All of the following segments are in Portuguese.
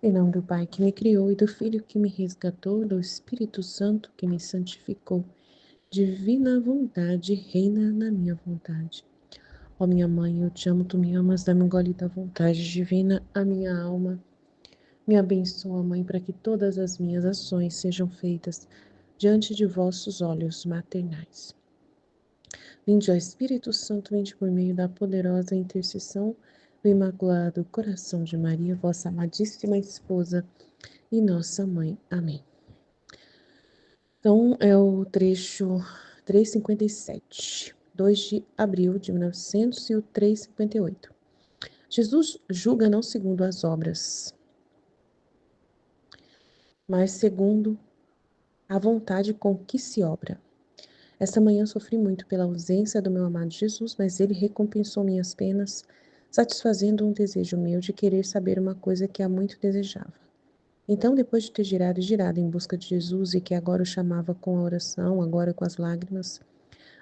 Em nome do Pai que me criou e do Filho que me resgatou, do Espírito Santo que me santificou. Divina vontade, reina na minha vontade. Ó minha mãe, eu te amo, tu me amas, dá-me um gole da vontade divina, a minha alma. Me abençoa, Mãe, para que todas as minhas ações sejam feitas diante de vossos olhos maternais. Vinde, ó Espírito Santo, vinde por meio da poderosa intercessão do Imaculado Coração de Maria, vossa amadíssima esposa e nossa mãe. Amém. Então, é o trecho 357, 2 de abril de 1900 e o 358. Jesus julga não segundo as obras, mas segundo a vontade com que se obra. Esta manhã sofri muito pela ausência do meu amado Jesus, mas ele recompensou minhas penas, satisfazendo um desejo meu de querer saber uma coisa que há muito desejava. Então, depois de ter girado e girado em busca de Jesus e que agora o chamava com a oração, agora com as lágrimas,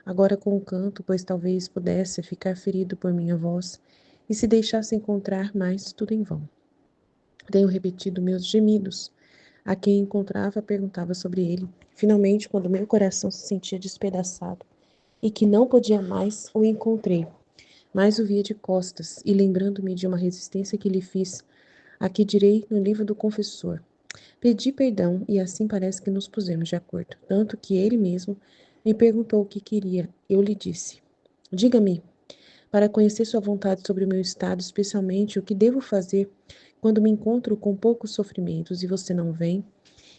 agora com o canto, pois talvez pudesse ficar ferido por minha voz e se deixasse encontrar mais tudo em vão. Tenho repetido meus gemidos. A quem encontrava perguntava sobre ele. Finalmente, quando meu coração se sentia despedaçado e que não podia mais, o encontrei. Mas o via de costas e lembrando-me de uma resistência que lhe fiz, aqui direi no livro do confessor. Pedi perdão e assim parece que nos pusemos de acordo, tanto que ele mesmo me perguntou o que queria. Eu lhe disse: diga-me, para conhecer sua vontade sobre o meu estado, especialmente o que devo fazer quando me encontro com poucos sofrimentos e você não vem.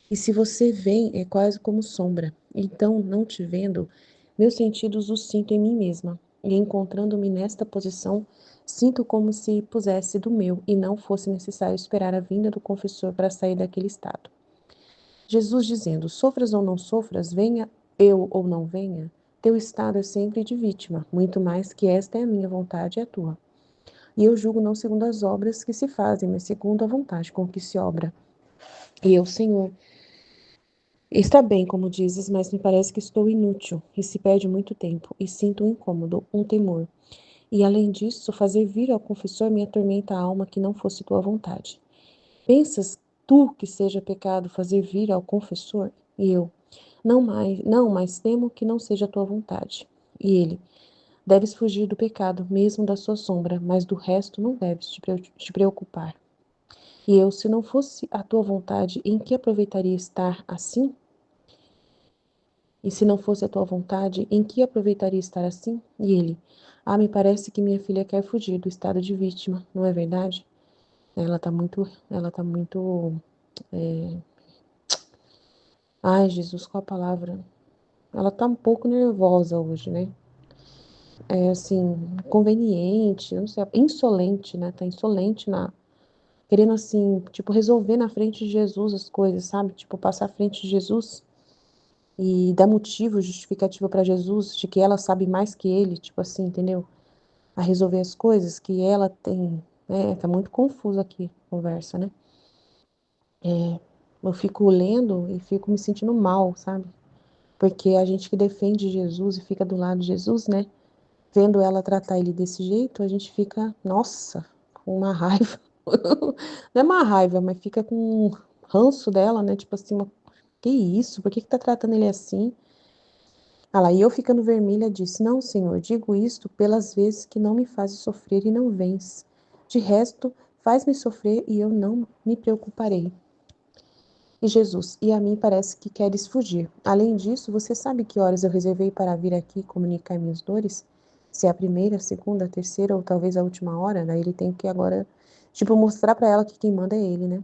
E se você vem, é quase como sombra. Então, não te vendo, meus sentidos os sinto em mim mesma. E encontrando-me nesta posição, sinto como se pusesse do meu e não fosse necessário esperar a vinda do confessor para sair daquele estado. Jesus dizendo: sofras ou não sofras, venha eu ou não venha, teu estado é sempre de vítima, muito mais que esta é a minha vontade e a tua. E eu julgo não segundo as obras que se fazem, mas segundo a vontade com que se obra. E eu, Senhor, está bem, como dizes, mas me parece que estou inútil, e se perde muito tempo, e sinto um incômodo, um temor. E além disso, fazer vir ao confessor me atormenta a alma que não fosse tua vontade. Pensas tu que seja pecado fazer vir ao confessor? E eu, não, mas temo que não seja tua vontade. E ele, deves fugir do pecado, mesmo da sua sombra, mas do resto não deves te preocupar. E eu, se não fosse a tua vontade, em que aproveitaria estar assim? E se não fosse a tua vontade, em que aproveitaria estar assim? E ele, me parece que minha filha quer fugir do estado de vítima, não é verdade? Ela tá muito, ai, Jesus, qual a palavra? Ela tá um pouco nervosa hoje, né? É assim, conveniente, eu não sei, insolente, né? Tá insolente querendo assim, tipo, resolver na frente de Jesus as coisas, sabe? Tipo, passar à frente de Jesus e dar motivo, justificativa para Jesus de que ela sabe mais que ele, tipo assim, entendeu? A resolver as coisas que ela tem, né? Tá muito confuso aqui a conversa, né? Eu fico lendo e fico me sentindo mal, sabe? Porque a gente que defende Jesus e fica do lado de Jesus, né? Vendo ela tratar ele desse jeito, a gente fica, nossa, com uma raiva. Não é uma raiva, mas fica com um ranço dela, né? Tipo assim, que isso? Por que que tá tratando ele assim? Ah lá, e eu ficando vermelha disse: não, Senhor, digo isto pelas vezes que não me fazes sofrer e não vens. De resto, faz-me sofrer e eu não me preocuparei. E Jesus, e a mim parece que queres fugir. Além disso, você sabe que horas eu reservei para vir aqui comunicar minhas dores? Se é a primeira, a segunda, a terceira ou talvez a última hora, daí ele tem que agora, tipo, mostrar para ela que quem manda é ele, né?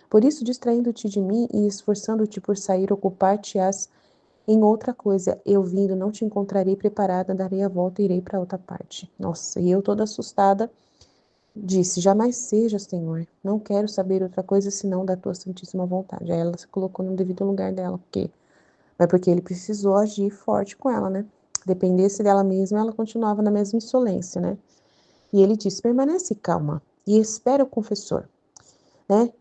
Por isso, distraindo-te de mim e esforçando-te por sair, ocupar-te-ás em outra coisa. Eu vindo, não te encontrarei preparada, darei a volta e irei para outra parte. Nossa, e eu toda assustada, disse: jamais seja, Senhor, não quero saber outra coisa senão da tua santíssima vontade. Aí ela se colocou no devido lugar dela, porque ele precisou agir forte com ela, né? Dependesse dela mesma, ela continuava na mesma insolência, né? E ele disse: permanece calma e espera o confessor, né?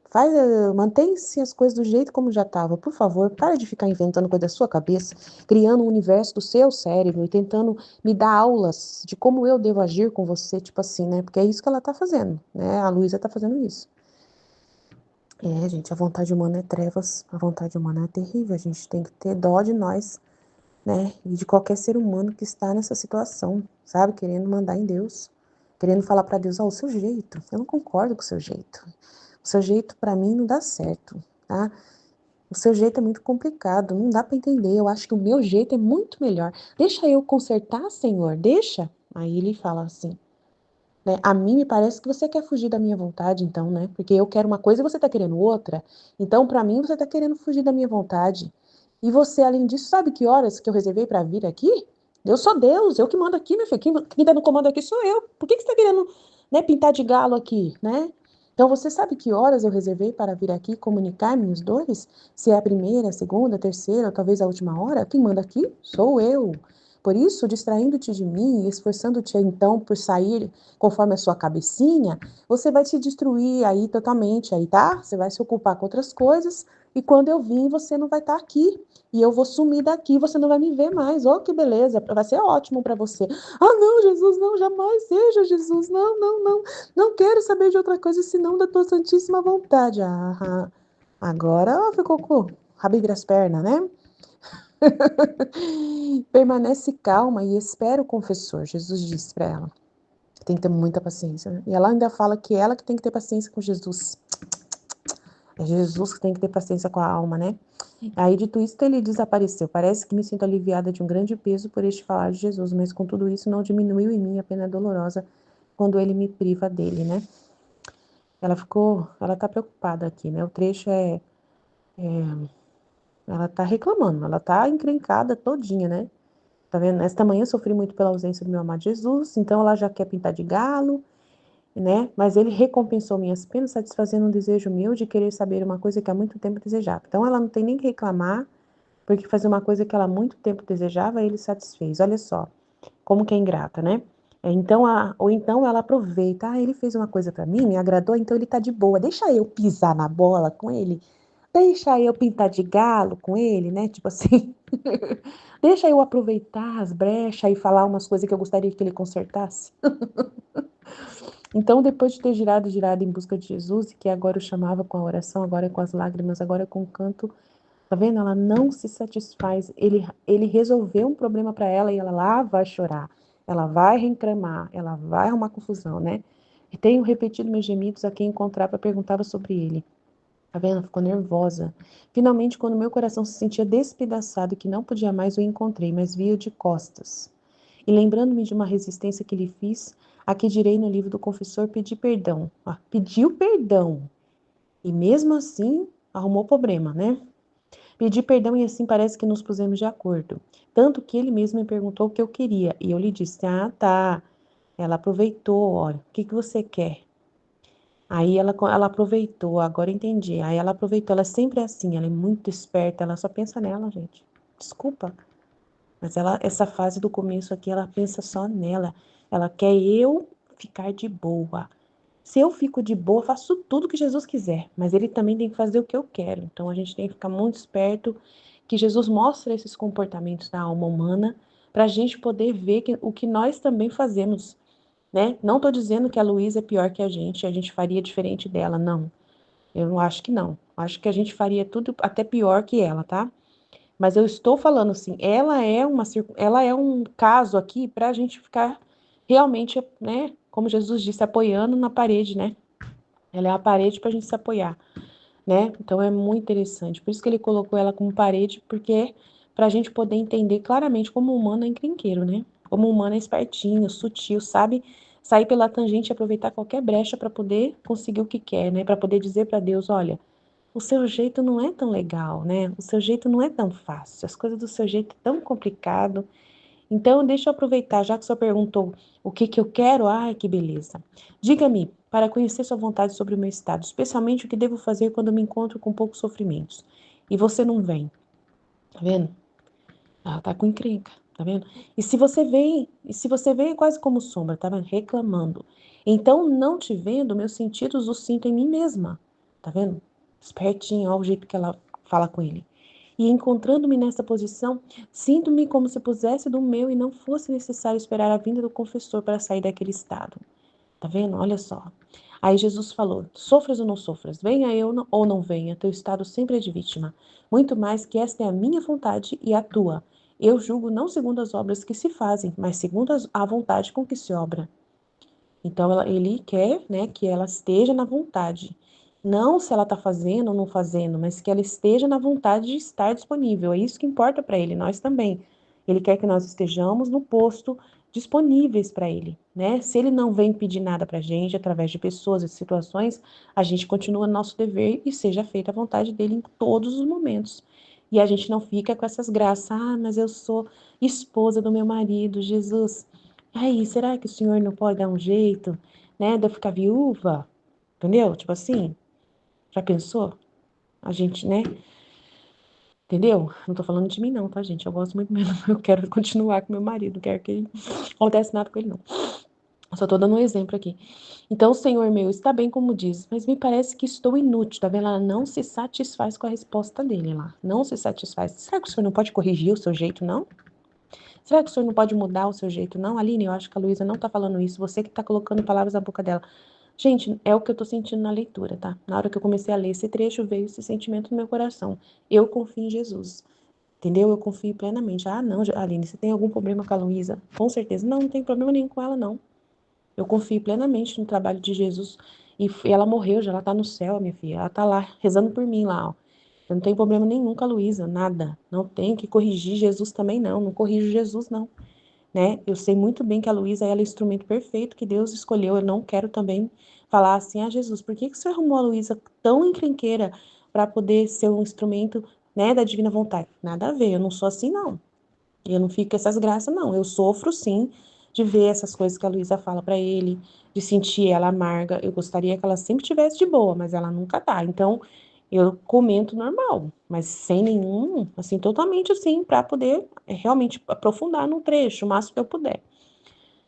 Mantém-se as coisas do jeito como já estava, por favor, para de ficar inventando coisa da sua cabeça, criando um universo do seu cérebro e tentando me dar aulas de como eu devo agir com você, tipo assim, né? Porque é isso que ela tá fazendo, né? A Luísa tá fazendo isso. Gente, a vontade humana é trevas, a vontade humana é terrível, a gente tem que ter dó de nós, né? E de qualquer ser humano que está nessa situação, sabe? Querendo mandar em Deus, querendo falar para Deus, ó, o seu jeito, eu não concordo com o seu jeito. O seu jeito para mim não dá certo, tá? O seu jeito é muito complicado, não dá para entender. Eu acho que o meu jeito é muito melhor. Deixa eu consertar, Senhor, deixa. Aí ele fala assim, né? A mim me parece que você quer fugir da minha vontade, então, né? Porque eu quero uma coisa e você tá querendo outra. Então, para mim, você tá querendo fugir da minha vontade. E você, além disso, sabe que horas que eu reservei para vir aqui? Eu sou Deus, eu que mando aqui, meu filho. Quem tá no comando aqui sou eu. Por que que você tá querendo, né, pintar de galo aqui, né? Então, você sabe que horas eu reservei para vir aqui comunicar minhas dores? Se é a primeira, a segunda, a terceira, ou talvez a última hora? Quem manda aqui sou eu. Por isso, distraindo-te de mim e esforçando-te então por sair conforme a sua cabecinha, você vai se destruir aí totalmente, aí, tá? Você vai se ocupar com outras coisas e quando eu vim, você não vai estar aqui. E eu vou sumir daqui, você não vai me ver mais. Oh, que beleza, vai ser ótimo para você. Ah, não, Jesus, não, jamais seja, Jesus, não, não, não. Não quero saber de outra coisa senão da tua santíssima vontade. Ah, agora ó, ficou com o rabo entre as pernas, né? Permanece calma e espera o confessor, Jesus disse para ela. Tem que ter muita paciência, né? E ela ainda fala que ela que tem que ter paciência com Jesus. É Jesus que tem que ter paciência com a alma, né? Aí, dito isso, ele desapareceu. Parece que me sinto aliviada de um grande peso por este falar de Jesus, mas com tudo isso não diminuiu em mim a pena dolorosa quando ele me priva dele, né? Ela tá preocupada aqui, né? O trecho ela tá reclamando, ela tá encrencada todinha, né? Tá vendo? Esta manhã eu sofri muito pela ausência do meu amado Jesus, então ela já quer pintar de galo, né? Mas ele recompensou minhas penas, satisfazendo um desejo meu de querer saber uma coisa que há muito tempo desejava. Então ela não tem nem que reclamar, porque fazer uma coisa que ela há muito tempo desejava, ele satisfez. Olha só, como que é ingrata, né? Ou então ela aproveita, ele fez uma coisa para mim, me agradou, então ele tá de boa. Deixa eu pisar na bola com ele. Deixa eu pintar de galo com ele, né? Tipo assim. Deixa eu aproveitar as brechas e falar umas coisas que eu gostaria que ele consertasse. Então, depois de ter girado em busca de Jesus, e que agora o chamava com a oração, agora com as lágrimas, agora com o canto, tá vendo? Ela não se satisfaz. Ele resolveu um problema para ela e ela lá vai chorar. Ela vai reclamar, ela vai arrumar confusão, né? E tenho repetido meus gemidos a quem encontrava perguntava sobre ele. Tá vendo? Ficou nervosa. Finalmente, quando meu coração se sentia despedaçado e que não podia mais, o encontrei, mas vi-o de costas. E lembrando-me de uma resistência que lhe fiz, a que direi no livro do confessor, pedi perdão. Pediu perdão. E mesmo assim, arrumou problema, né? Pedi perdão e assim parece que nos pusemos de acordo. Tanto que ele mesmo me perguntou o que eu queria. E eu lhe disse, tá. Ela aproveitou, olha, o que que você quer? Aí ela aproveitou, agora eu entendi. Aí ela aproveitou, ela sempre é assim, ela é muito esperta, ela só pensa nela, gente. Desculpa, mas essa fase do começo aqui, ela pensa só nela. Ela quer eu ficar de boa. Se eu fico de boa, eu faço tudo que Jesus quiser, mas ele também tem que fazer o que eu quero. Então a gente tem que ficar muito esperto que Jesus mostra esses comportamentos da alma humana para a gente poder ver o que nós também fazemos, né? Não estou dizendo que a Luísa é pior que a gente faria diferente dela, não. Eu não acho que não. Acho que a gente faria tudo até pior que ela, tá? Mas eu estou falando assim, ela é um caso aqui para a gente ficar realmente, né, como Jesus disse, apoiando na parede, né? Ela é a parede para a gente se apoiar, né? Então é muito interessante. Por isso que ele colocou ela como parede, porque é para a gente poder entender claramente como o humano é encrenqueiro, né? Como o humano é espertinho, sutil, sabe sair pela tangente e aproveitar qualquer brecha para poder conseguir o que quer, né? Para poder dizer para Deus, olha, o seu jeito não é tão legal, né? O seu jeito não é tão fácil, as coisas do seu jeito é tão complicado. Então, deixa eu aproveitar, já que o senhor perguntou o que que eu quero, ai, que beleza. Diga-me, para conhecer sua vontade sobre o meu estado, especialmente o que devo fazer quando me encontro com poucos sofrimentos. E você não vem, tá vendo? Ela tá com encrenca, tá vendo? E se você vem é quase como sombra, tá vendo? Reclamando. Então, não te vendo, meus sentidos os sinto em mim mesma, tá vendo? Espertinho, olha o jeito que ela fala com ele. E encontrando-me nessa posição, sinto-me como se pusesse do meu e não fosse necessário esperar a vinda do confessor para sair daquele estado. Tá vendo? Olha só. Aí Jesus falou: sofras ou não sofras, venha eu ou não venha, teu estado sempre é de vítima. Muito mais que esta é a minha vontade e a tua. Eu julgo não segundo as obras que se fazem, mas segundo a vontade com que se obra. Então, ele quer, né, que ela esteja na vontade. Não se ela está fazendo ou não fazendo, mas que ela esteja na vontade de estar disponível. É isso que importa para ele, nós também. Ele quer que nós estejamos no posto disponíveis para ele, né? Se ele não vem pedir nada para a gente, através de pessoas e situações, a gente continua nosso dever e seja feita a vontade dele em todos os momentos. E a gente não fica com essas graças. Ah, mas eu sou esposa do meu marido, Jesus. Aí, será que o senhor não pode dar um jeito, né, de eu ficar viúva? Entendeu? Tipo assim, já pensou? A gente, né? Entendeu? Não tô falando de mim, não, tá, gente? Eu gosto muito mesmo. Eu quero continuar com meu marido. Não quero que acontece nada com ele, não. Eu só tô dando um exemplo aqui. Então, Senhor meu, está bem como diz, mas me parece que estou inútil, tá vendo? Ela não se satisfaz com a resposta dele lá. Não se satisfaz. Será que o senhor não pode corrigir o seu jeito, não? Será que o senhor não pode mudar o seu jeito, não? Aline, eu acho que a Luísa não tá falando isso. Você que tá colocando palavras na boca dela. Gente, é o que eu tô sentindo na leitura, tá? Na hora que eu comecei a ler esse trecho, veio esse sentimento no meu coração. Eu confio em Jesus, entendeu? Eu confio plenamente. Ah, não, Aline, você tem algum problema com a Luísa? Com certeza. Não, não tem problema nenhum com ela, não. Eu confio plenamente no trabalho de Jesus. E ela morreu, já ela tá no céu, minha filha. Ela tá lá, rezando por mim lá, ó. Eu não tenho problema nenhum com a Luísa, nada. Não tenho que corrigir Jesus também, não. Não corrijo Jesus, não, né? Eu sei muito bem que a Luísa ela é o instrumento perfeito que Deus escolheu. Eu não quero também falar assim, ah, Jesus, por que que você arrumou a Luísa tão encrenqueira para poder ser um instrumento, né, da divina vontade? Nada a ver, eu não sou assim, não. Eu não fico com essas graças, não. Eu sofro, sim, de ver essas coisas que a Luísa fala para ele, de sentir ela amarga. Eu gostaria que ela sempre tivesse de boa, mas ela nunca tá. Então, eu comento normal, mas sem nenhum, assim, totalmente assim, para poder realmente aprofundar no trecho, o máximo que eu puder.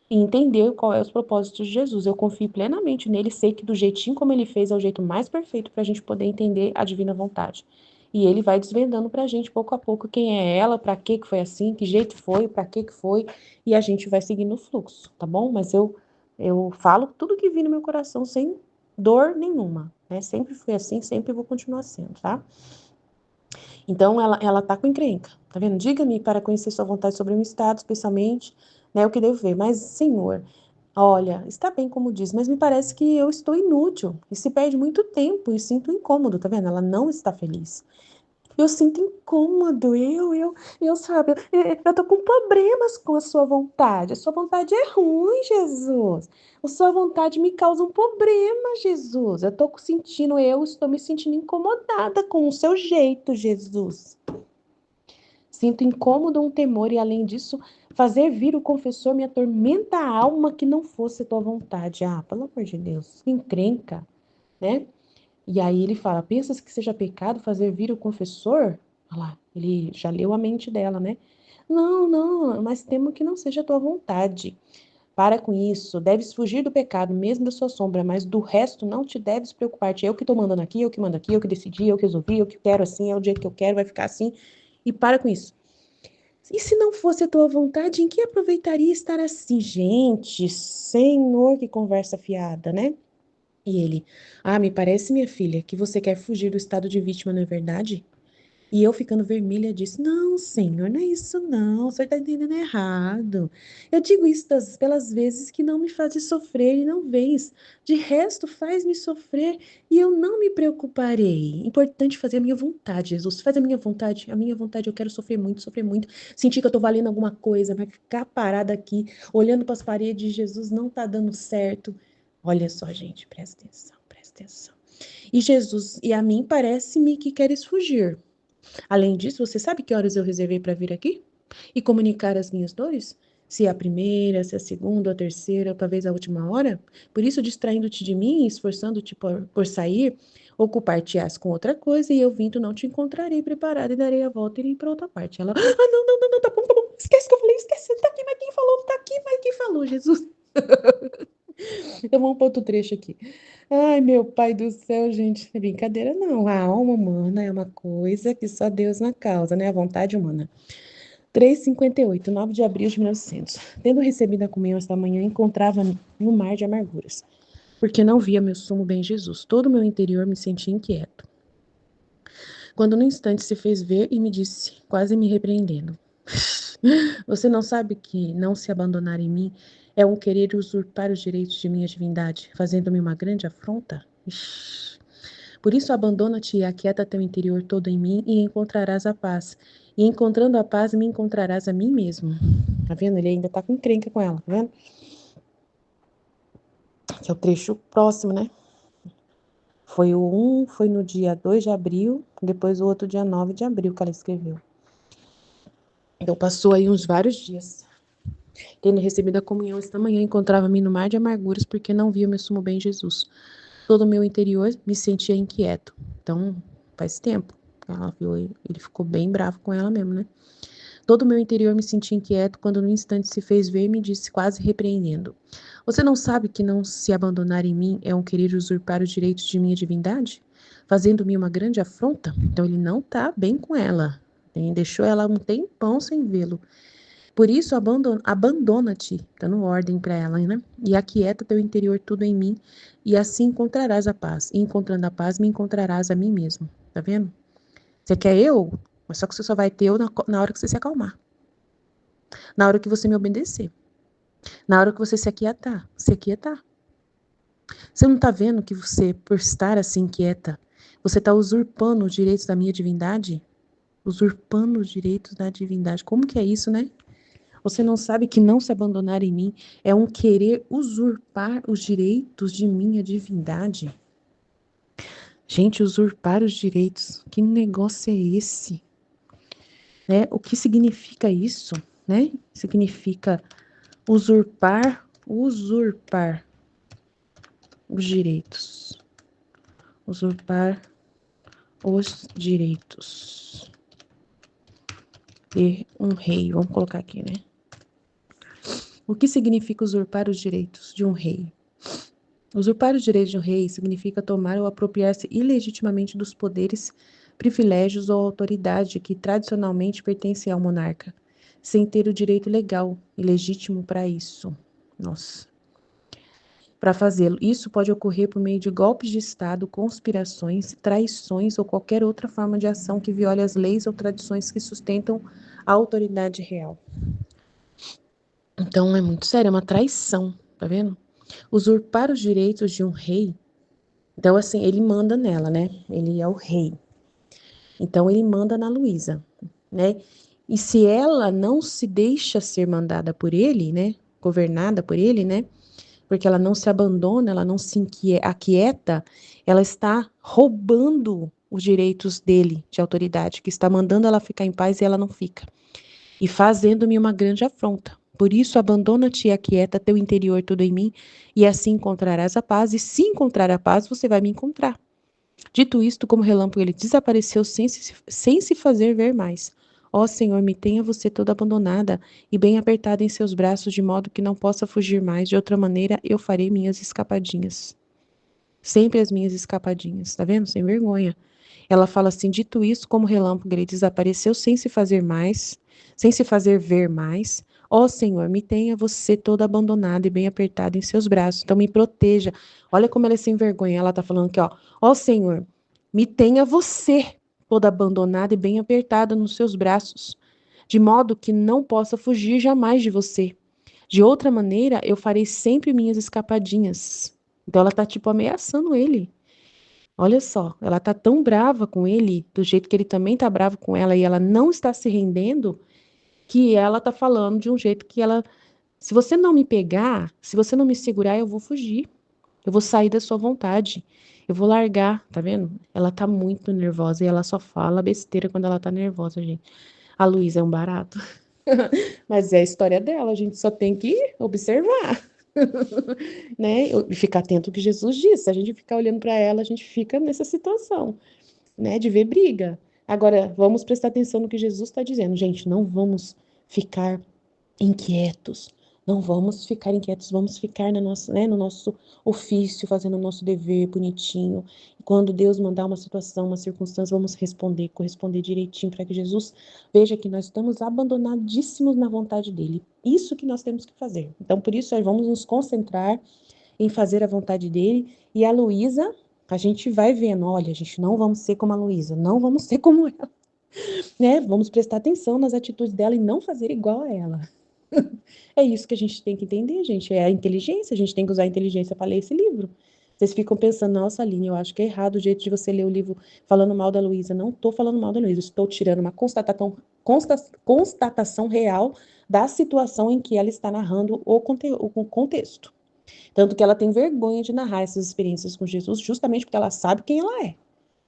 E entender qual é os propósitos de Jesus. Eu confio plenamente nele, sei que do jeitinho como ele fez é o jeito mais perfeito para a gente poder entender a divina vontade. E ele vai desvendando para a gente pouco a pouco quem é ela, para que foi assim, que jeito foi, para que foi, e a gente vai seguindo o fluxo, tá bom? Mas eu falo tudo que vi no meu coração sem dor nenhuma, né? Sempre foi assim, sempre vou continuar sendo, tá? Então, ela tá com encrenca, tá vendo? Diga-me para conhecer sua vontade sobre o meu estado, especialmente, né, o que devo ver. Mas, Senhor, olha, está bem como diz, mas me parece que eu estou inútil e se perde muito tempo e sinto incômodo, tá vendo? Ela não está feliz. Eu sinto incômodo, sabe, eu tô com problemas com a sua vontade. A sua vontade é ruim, Jesus. A sua vontade me causa um problema, Jesus. Eu estou me sentindo incomodada com o seu jeito, Jesus. Sinto incômodo, um temor, e além disso, fazer vir o confessor me atormenta a alma que não fosse tua vontade. Ah, pelo amor de Deus, que encrenca, né? E aí ele fala: pensas que seja pecado fazer vir o confessor? Olha lá, ele já leu a mente dela, né? Não, não, mas temo que não seja a tua vontade. Para com isso, deves fugir do pecado, mesmo da sua sombra, mas do resto não te deves preocupar-te. Eu que estou mandando aqui, eu que mando aqui, eu que decidi, eu que resolvi, eu que quero assim, é o jeito que eu quero, vai ficar assim. E para com isso. E se não fosse a tua vontade, em que aproveitaria estar assim? Gente, Senhor, que conversa fiada, né? E ele, ah, me parece, minha filha, que você quer fugir do estado de vítima, não é verdade? E eu, ficando vermelha, disse: não, senhor, não é isso, não. O senhor está entendendo errado. Eu digo isso pelas vezes que não me fazes sofrer e não vês. De resto, faz-me sofrer e eu não me preocuparei. Importante fazer a minha vontade, Jesus. Faz a minha vontade. A minha vontade, eu quero sofrer muito, sofrer muito. Sentir que eu estou valendo alguma coisa, mas ficar parada aqui, olhando para as paredes, Jesus não está dando certo. Olha só, gente, presta atenção, presta atenção. E Jesus, e a mim parece-me que queres fugir. Além disso, você sabe que horas eu reservei para vir aqui? E comunicar as minhas dores? Se é a primeira, se é a segunda, a terceira, ou talvez a última hora? Por isso, distraindo-te de mim e esforçando-te por sair, ocupar-te-ás com outra coisa, e eu vindo não te encontrarei preparada e darei a volta e irei para outra parte. Ela, ah, não, não, não, não, tá bom, tá bom. Esquece que eu falei, esquece, tá aqui, mas quem falou, tá aqui, mas quem falou, Jesus. Então vamos para outro trecho aqui. Ai, meu pai do céu, gente, não é brincadeira não. A alma humana é uma coisa que só Deus na causa, né? A vontade humana. 3h58, 9 de abril de 1900. Tendo recebido a comunhão esta manhã, encontrava-me no mar de amarguras, porque não via meu sumo bem Jesus. Todo o meu interior me sentia inquieto. Quando no instante se fez ver e me disse, quase me repreendendo: Você não sabe que não se abandonar em mim é um querer usurpar os direitos de minha divindade, fazendo-me uma grande afronta? Por isso abandona-te e aquieta teu interior todo em mim e encontrarás a paz. E encontrando a paz, me encontrarás a mim mesmo. Tá vendo? Ele ainda tá com encrenca com ela, tá vendo? Que é o trecho próximo, né? Foi foi no dia 2 de abril, depois o outro dia 9 de abril que ela escreveu. Então passou aí uns vários dias. Tendo recebido a comunhão esta manhã, encontrava-me no mar de amarguras, porque não via meu sumo bem Jesus. Todo o meu interior me sentia inquieto. Então, faz tempo. Ela viu, ele ficou bem bravo com ela mesmo, né? Todo o meu interior me sentia inquieto quando no instante se fez ver e me disse, quase repreendendo: Você não sabe que não se abandonar em mim é um querer usurpar os direitos de minha divindade? Fazendo-me uma grande afronta? Então ele não tá bem com ela. Deixou ela um tempão sem vê-lo. Por isso, abandona-te, dando ordem para ela, né? E aquieta teu interior tudo em mim, e assim encontrarás a paz. E encontrando a paz, me encontrarás a mim mesmo. Tá vendo? Você quer eu? Mas só que você só vai ter eu na hora que você se acalmar. Na hora que você me obedecer. Na hora que você se aquietar. Se aquietar. Você não tá vendo que você, por estar assim quieta, você tá usurpando os direitos da minha divindade? Usurpando os direitos da divindade. Como que é isso, né? Você não sabe que não se abandonar em mim é um querer usurpar os direitos de minha divindade? Gente, usurpar os direitos, que negócio é esse? Né? O que significa isso? Né? Significa usurpar os direitos. Usurpar os direitos de um rei. Vamos colocar aqui, né? O que significa usurpar os direitos de um rei? Usurpar os direitos de um rei significa tomar ou apropriar-se ilegitimamente dos poderes, privilégios ou autoridade que tradicionalmente pertencem ao monarca, sem ter o direito legal e legítimo para isso. Nossa. Para fazê-lo, isso pode ocorrer por meio de golpes de Estado, conspirações, traições ou qualquer outra forma de ação que viole as leis ou tradições que sustentam a autoridade real. Então é muito sério, é uma traição, tá vendo? Usurpar os direitos de um rei. Então, assim, ele manda nela, né? Ele é o rei. Então, ele manda na Luísa, né? E se ela não se deixa ser mandada por ele, né? Governada por ele, né? Porque ela não se abandona, ela não se aquieta, ela está roubando os direitos dele de autoridade, que está mandando ela ficar em paz e ela não fica. E fazendo-me uma grande afronta. Por isso, abandona-te e aquieta teu interior tudo em mim, e assim encontrarás a paz, e se encontrar a paz, você vai me encontrar. Dito isto, como relâmpago, ele desapareceu sem se fazer ver mais. Ó Senhor, me tenha você toda abandonada e bem apertada em seus braços, de modo que não possa fugir mais. De outra maneira, eu farei minhas escapadinhas. Sempre as minhas escapadinhas, tá vendo? Sem vergonha. Ela fala assim, dito isso, como relâmpago, ele desapareceu sem se fazer mais, sem se fazer ver mais. Ó Senhor, me tenha você toda abandonada e bem apertada em seus braços. Então me proteja. Olha como ela é sem vergonha. Ela tá falando aqui, ó. Ó Senhor, me tenha você toda abandonada e bem apertada nos seus braços, de modo que não possa fugir jamais de você. De outra maneira, eu farei sempre minhas escapadinhas. Então ela tá tipo ameaçando ele. Olha só, ela tá tão brava com ele, do jeito que ele também tá bravo com ela, e ela não está se rendendo, que ela tá falando de um jeito que ela, se você não me pegar, se você não me segurar, eu vou fugir. Eu vou sair da sua vontade. Eu vou largar, tá vendo? Ela tá muito nervosa e ela só fala besteira quando ela tá nervosa, gente. A Luísa é um barato. Mas é a história dela, a gente só tem que observar. Né? E ficar atento ao que Jesus disse. Se a gente ficar olhando para ela, a gente fica nessa situação, né? De ver briga. Agora, vamos prestar atenção no que Jesus está dizendo. Gente, não vamos ficar inquietos. Não vamos ficar inquietos, vamos ficar no nosso ofício, fazendo o nosso dever bonitinho. E quando Deus mandar uma situação, uma circunstância, vamos responder, corresponder direitinho, para que Jesus veja que nós estamos abandonadíssimos na vontade dele. Isso que nós temos que fazer. Então, por isso, vamos nos concentrar em fazer a vontade dele. E a Luísa, a gente vai vendo, olha, a gente não vamos ser como a Luísa, não vamos ser como ela, né? Vamos prestar atenção nas atitudes dela e não fazer igual a ela. É isso que a gente tem que entender, gente. É a inteligência, a gente tem que usar a inteligência para ler esse livro. Vocês ficam pensando, nossa, Aline, eu acho que é errado o jeito de você ler o livro falando mal da Luísa. Não estou falando mal da Luísa, estou tirando uma constatação real da situação em que ela está narrando o contexto. Tanto que ela tem vergonha de narrar essas experiências com Jesus, justamente porque ela sabe quem ela é.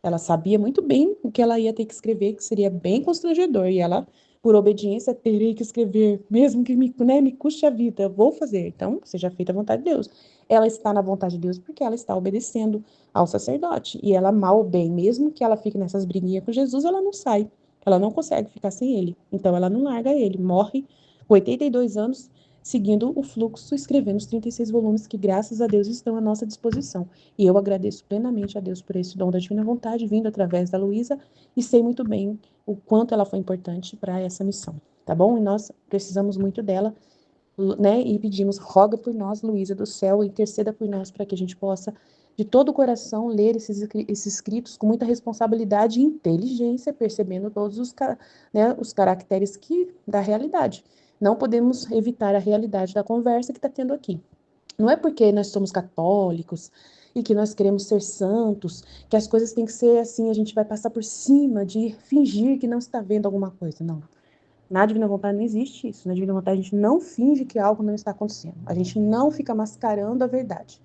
Ela sabia muito bem o que ela ia ter que escrever, que seria bem constrangedor, e ela, por obediência, terei que escrever, mesmo que me custe a vida, eu vou fazer. Então, seja feita a vontade de Deus. Ela está na vontade de Deus porque ela está obedecendo ao sacerdote, e ela, mal ou bem, mesmo que ela fique nessas briguinhas com Jesus, ela não sai, ela não consegue ficar sem ele, então ela não larga ele, morre com 82 anos, seguindo o fluxo, escrevendo os 36 volumes que, graças a Deus, estão à nossa disposição. E eu agradeço plenamente a Deus por esse dom da divina vontade, vindo através da Luísa, e sei muito bem o quanto ela foi importante para essa missão, tá bom? E nós precisamos muito dela, né? E pedimos, roga por nós, Luísa do céu, interceda por nós para que a gente possa, de todo o coração, ler esses escritos com muita responsabilidade e inteligência, percebendo todos os caracteres da realidade. Não podemos evitar a realidade da conversa que está tendo aqui. Não é porque nós somos católicos e que nós queremos ser santos, que as coisas têm que ser assim, a gente vai passar por cima de fingir que não está vendo alguma coisa. Não. Na Divina Vontade não existe isso. Na Divina Vontade a gente não finge que algo não está acontecendo. A gente não fica mascarando a verdade.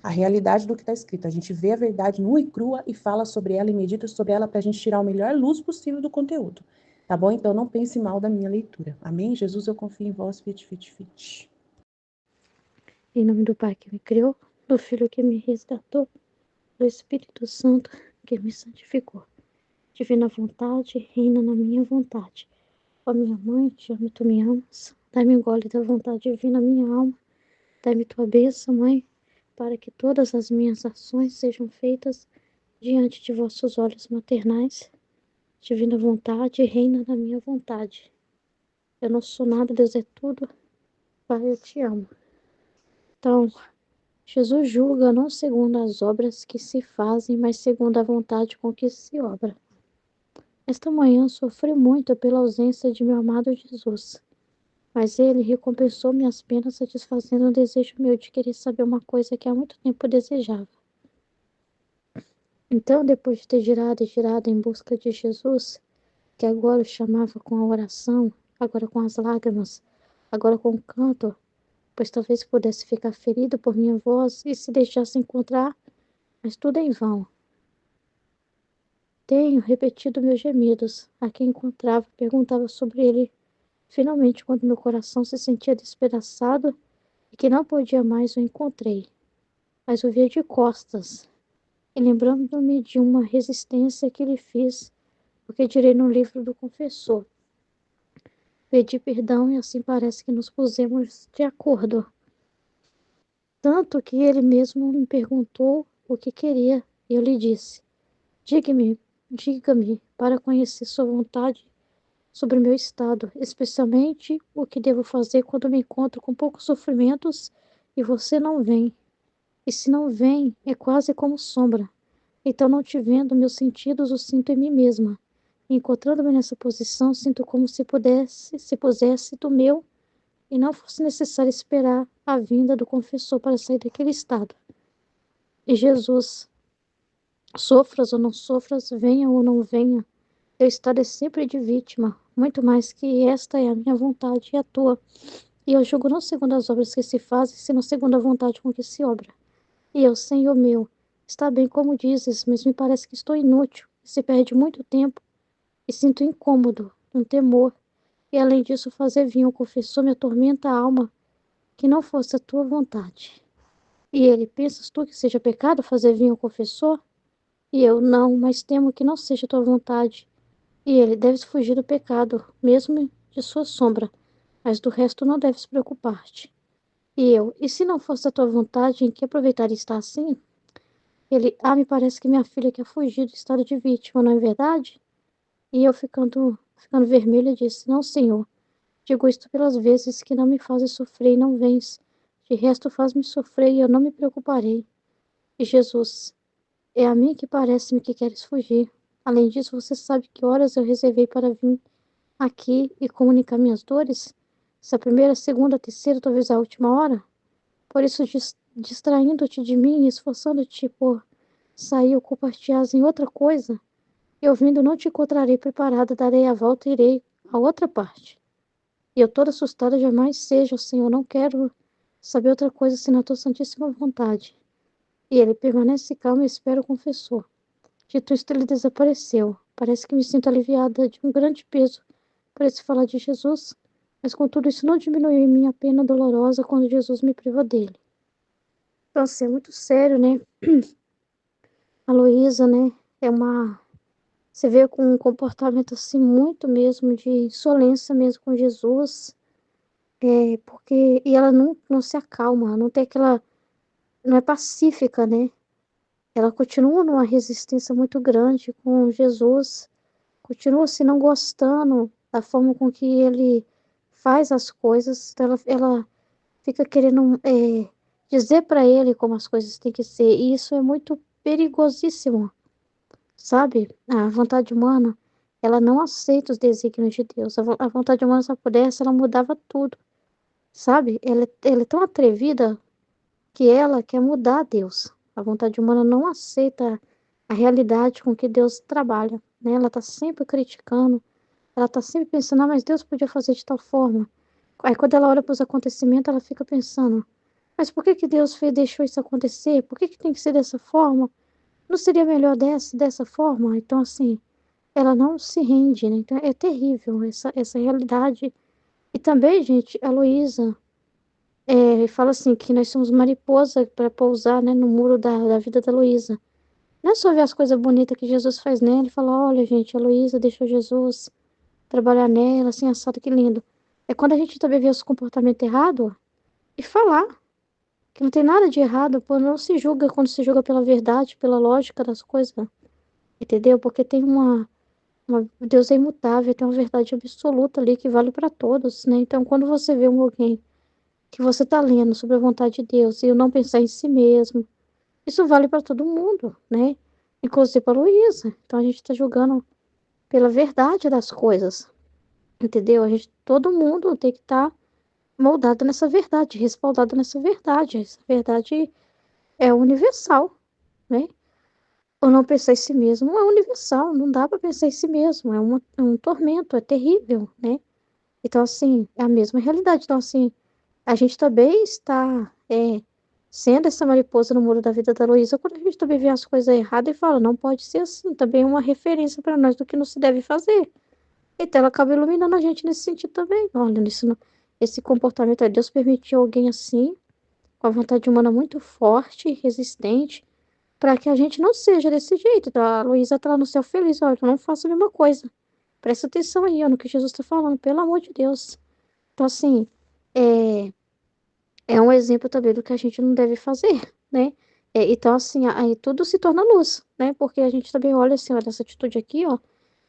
A realidade do que está escrito. A gente vê a verdade nua e crua e fala sobre ela e medita sobre ela para a gente tirar o melhor luz possível do conteúdo. Tá bom? Então não pense mal da minha leitura. Amém? Jesus, eu confio em vós. Fit, fit, fit. Em nome do Pai que me criou, do Filho que me resgatou, do Espírito Santo que me santificou. Divina vontade, reina na minha vontade. Ó minha mãe, te amo e tu me amas. Dai-me um gole da vontade divina, minha alma. Dai-me tua bênção, mãe, para que todas as minhas ações sejam feitas diante de vossos olhos maternais. Divina vontade, reina na minha vontade. Eu não sou nada, Deus é tudo. Pai, eu te amo. Então, Jesus julga não segundo as obras que se fazem, mas segundo a vontade com que se obra. Esta manhã sofri muito pela ausência de meu amado Jesus, mas ele recompensou minhas penas satisfazendo um desejo meu de querer saber uma coisa que há muito tempo desejava. Então, depois de ter girado e girado em busca de Jesus, que agora o chamava com a oração, agora com as lágrimas, agora com o canto, pois talvez pudesse ficar ferido por minha voz e se deixasse encontrar, mas tudo em vão. Tenho repetido meus gemidos. A quem encontrava, perguntava sobre ele. Finalmente, quando meu coração se sentia despedaçado e que não podia mais, o encontrei. Mas o via de costas, e lembrando-me de uma resistência que lhe fiz, porque direi no livro do confessor. Pedi perdão e assim parece que nos pusemos de acordo. Tanto que ele mesmo me perguntou o que queria, e eu lhe disse: diga-me, para conhecer sua vontade sobre o meu estado, especialmente o que devo fazer quando me encontro com poucos sofrimentos e você não vem. E se não vem, é quase como sombra. Então, não te vendo, meus sentidos os sinto em mim mesma. E encontrando-me nessa posição, sinto como se pusesse do meu e não fosse necessário esperar a vinda do confessor para sair daquele estado. E Jesus, sofras ou não sofras, venha ou não venha, teu estado é sempre de vítima, muito mais que esta é a minha vontade e a tua. E eu julgo não segundo as obras que se fazem, senão segundo a vontade com que se obra. E eu, Senhor meu, está bem como dizes, mas me parece que estou inútil, e se perde muito tempo, e sinto incômodo, um temor, e além disso fazer vir o confessor me atormenta a alma, que não fosse a tua vontade. E ele, pensas tu que seja pecado fazer vir o confessor? E eu, não, mas temo que não seja a tua vontade. E ele, deves fugir do pecado, mesmo de sua sombra, mas do resto não deves preocupar-te. E se não fosse a tua vontade, em que aproveitaria estar assim? Ele, me parece que minha filha quer fugir do estado de vítima, não é verdade? E eu ficando vermelha disse, não, senhor, digo isto pelas vezes que não me fazes sofrer e não vens. De resto faz-me sofrer e eu não me preocuparei. E Jesus, é a mim que parece-me que queres fugir. Além disso, você sabe que horas eu reservei para vir aqui e comunicar minhas dores? Se a primeira, a segunda, a terceira, talvez a última hora? Por isso, distraindo-te de mim e esforçando-te por sair ou compartilhar em outra coisa, eu vindo não te encontrarei preparada, darei a volta e irei a outra parte. E eu toda assustada jamais seja, Senhor, não quero saber outra coisa senão a tua santíssima vontade. E ele permanece calmo e espera o confessor. Dito isto, ele desapareceu. Parece que me sinto aliviada de um grande peso para se falar de Jesus, mas contudo isso não diminuiu em minha pena dolorosa quando Jesus me privou dele. Então, assim, é muito sério, né? A Luísa, né, é uma... Você vê com um comportamento, assim, muito mesmo de insolência mesmo com Jesus, porque... E ela não se acalma, não tem aquela... Não é pacífica, né? Ela continua numa resistência muito grande com Jesus, continua se não gostando da forma com que ele faz as coisas, então ela fica querendo dizer para ele como as coisas têm que ser, e isso é muito perigosíssimo, sabe? A vontade humana, ela não aceita os desígnios de Deus. A vontade humana, se ela pudesse, ela mudava tudo, sabe? Ela é tão atrevida que ela quer mudar Deus. A vontade humana não aceita a realidade com que Deus trabalha, né? Ela está sempre criticando, ela está sempre pensando, mas Deus podia fazer de tal forma. Aí quando ela olha para os acontecimentos, ela fica pensando, mas por que que Deus deixou isso acontecer? Por que que tem que ser dessa forma? Não seria melhor dessa forma? Então, assim, ela não se rende, né? Então, é terrível essa realidade. E também, gente, a Luísa fala assim que nós somos mariposa para pousar, né, no muro da vida da Luísa. Não é só ver as coisas bonitas que Jesus faz nela e falar, olha, gente, a Luísa deixou Jesus trabalhar nela, assim, assado, que lindo. É quando a gente também vê os comportamentos errados e falar que não tem nada de errado, pô, não se julga quando se julga pela verdade, pela lógica das coisas, entendeu? Porque tem Deus é imutável, tem uma verdade absoluta ali que vale para todos, né? Então, quando você vê alguém que você tá lendo sobre a vontade de Deus e não pensar em si mesmo, isso vale para todo mundo, né? Inclusive para Luísa. Então, a gente tá julgando pela verdade das coisas, entendeu? Todo mundo tem que estar moldado nessa verdade, respaldado nessa verdade. Essa verdade é universal, né? Ou não pensar em si mesmo é universal, não dá para pensar em si mesmo, é um tormento, é terrível, né? Então, assim, é a mesma realidade. Então, assim, a gente também está sendo essa mariposa no muro da vida da Luísa quando a gente também vê as coisas erradas e fala, não pode ser assim, também é uma referência para nós do que não se deve fazer. Então, ela acaba iluminando a gente nesse sentido também. Olha, esse comportamento, Deus permitiu alguém assim, com a vontade humana muito forte, resistente, para que a gente não seja desse jeito. Então, a Luísa tá lá no céu feliz, olha, eu não faço a mesma coisa. Presta atenção aí, ó, no que Jesus está falando, pelo amor de Deus. Então, assim, é, é um exemplo também do que a gente não deve fazer, né? Então, assim, aí tudo se torna luz, né? Porque a gente também olha assim, olha, essa atitude aqui, ó,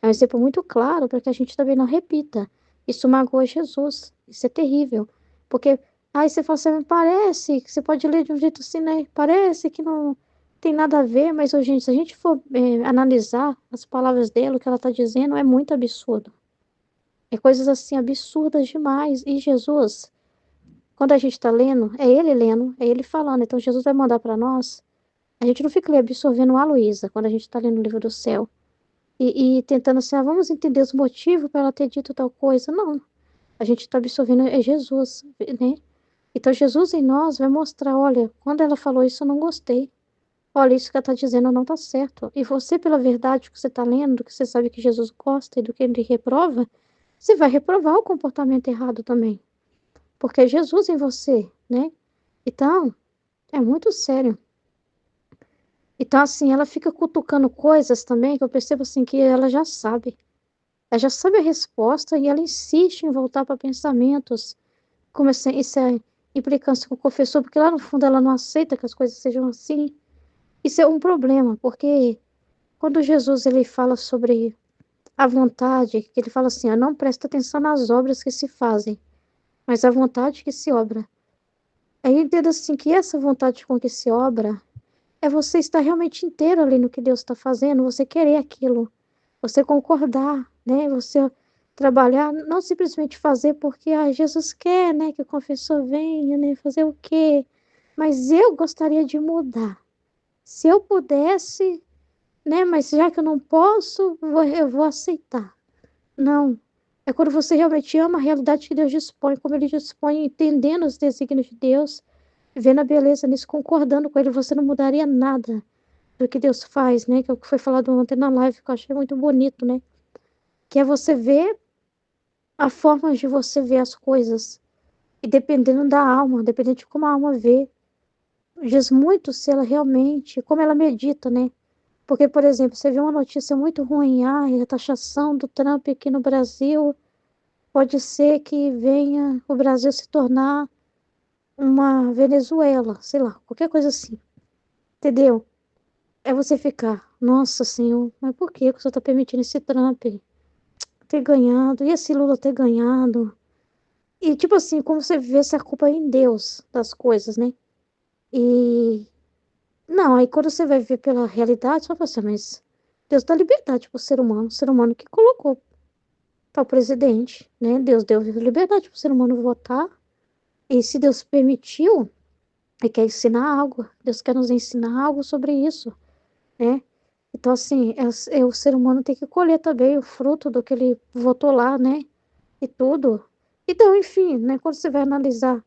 é um exemplo muito claro para que a gente também não repita. Isso magoa Jesus, isso é terrível. Porque aí você fala assim, parece que você pode ler de um jeito assim, né? Parece que não tem nada a ver, mas, ô, gente, se a gente for analisar as palavras dela, o que ela está dizendo, é muito absurdo. É coisas assim absurdas demais. E Jesus, quando a gente está lendo, é ele falando. Então Jesus vai mandar para nós. A gente não fica ali absorvendo a Luísa quando a gente está lendo o livro do céu e tentando assim, vamos entender os motivos para ela ter dito tal coisa. Não. A gente está absorvendo Jesus, né? Então Jesus em nós vai mostrar, olha, quando ela falou isso eu não gostei. Olha, isso que ela está dizendo não está certo. E você, pela verdade que você está lendo, que você sabe que Jesus gosta e do que ele reprova, você vai reprovar o comportamento errado também. Porque é Jesus em você, né? Então, é muito sério. Então, assim, ela fica cutucando coisas também que eu percebo assim que ela já sabe. Ela já sabe a resposta e ela insiste em voltar para pensamentos como implicância com o confessor, porque lá no fundo ela não aceita que as coisas sejam assim. Isso é um problema, porque quando Jesus ele fala sobre a vontade, que ele fala assim, não presta atenção nas obras que se fazem, mas a vontade que se obra. Aí entenda assim que essa vontade com que se obra é você estar realmente inteiro ali no que Deus está fazendo, você querer aquilo, você concordar, né? Você trabalhar, não simplesmente fazer porque Jesus quer, né, que o confessor venha, né, fazer o quê? Mas eu gostaria de mudar. Se eu pudesse, né, mas já que eu não posso, eu vou aceitar. Não. É quando você realmente ama a realidade que Deus dispõe, como Ele dispõe, entendendo os desígnios de Deus, vendo a beleza nisso, concordando com Ele, você não mudaria nada do que Deus faz, né? Que é o que foi falado ontem na live, que eu achei muito bonito, né? Que é você ver a forma de você ver as coisas. E dependendo da alma, dependendo de como a alma vê, diz muito se ela realmente, como ela medita, né? Porque, por exemplo, você vê uma notícia muito ruim, a taxação do Trump aqui no Brasil, pode ser que venha o Brasil se tornar uma Venezuela, sei lá, qualquer coisa assim, entendeu? É você ficar, nossa Senhor, mas por que o Senhor está permitindo esse Trump ter ganhado, e esse Lula ter ganhado? E tipo assim, como você vê essa culpa em Deus das coisas, né? E não, aí quando você vai ver pela realidade, você vai pensar, mas Deus dá liberdade pro ser humano, o ser humano que colocou para o presidente, né? Deus deu liberdade pro ser humano votar, e se Deus permitiu, Ele quer ensinar algo, Deus quer nos ensinar algo sobre isso, né? Então, assim, o ser humano tem que colher também o fruto do que ele votou lá, né? E tudo. Então, enfim, né? Quando você vai analisar.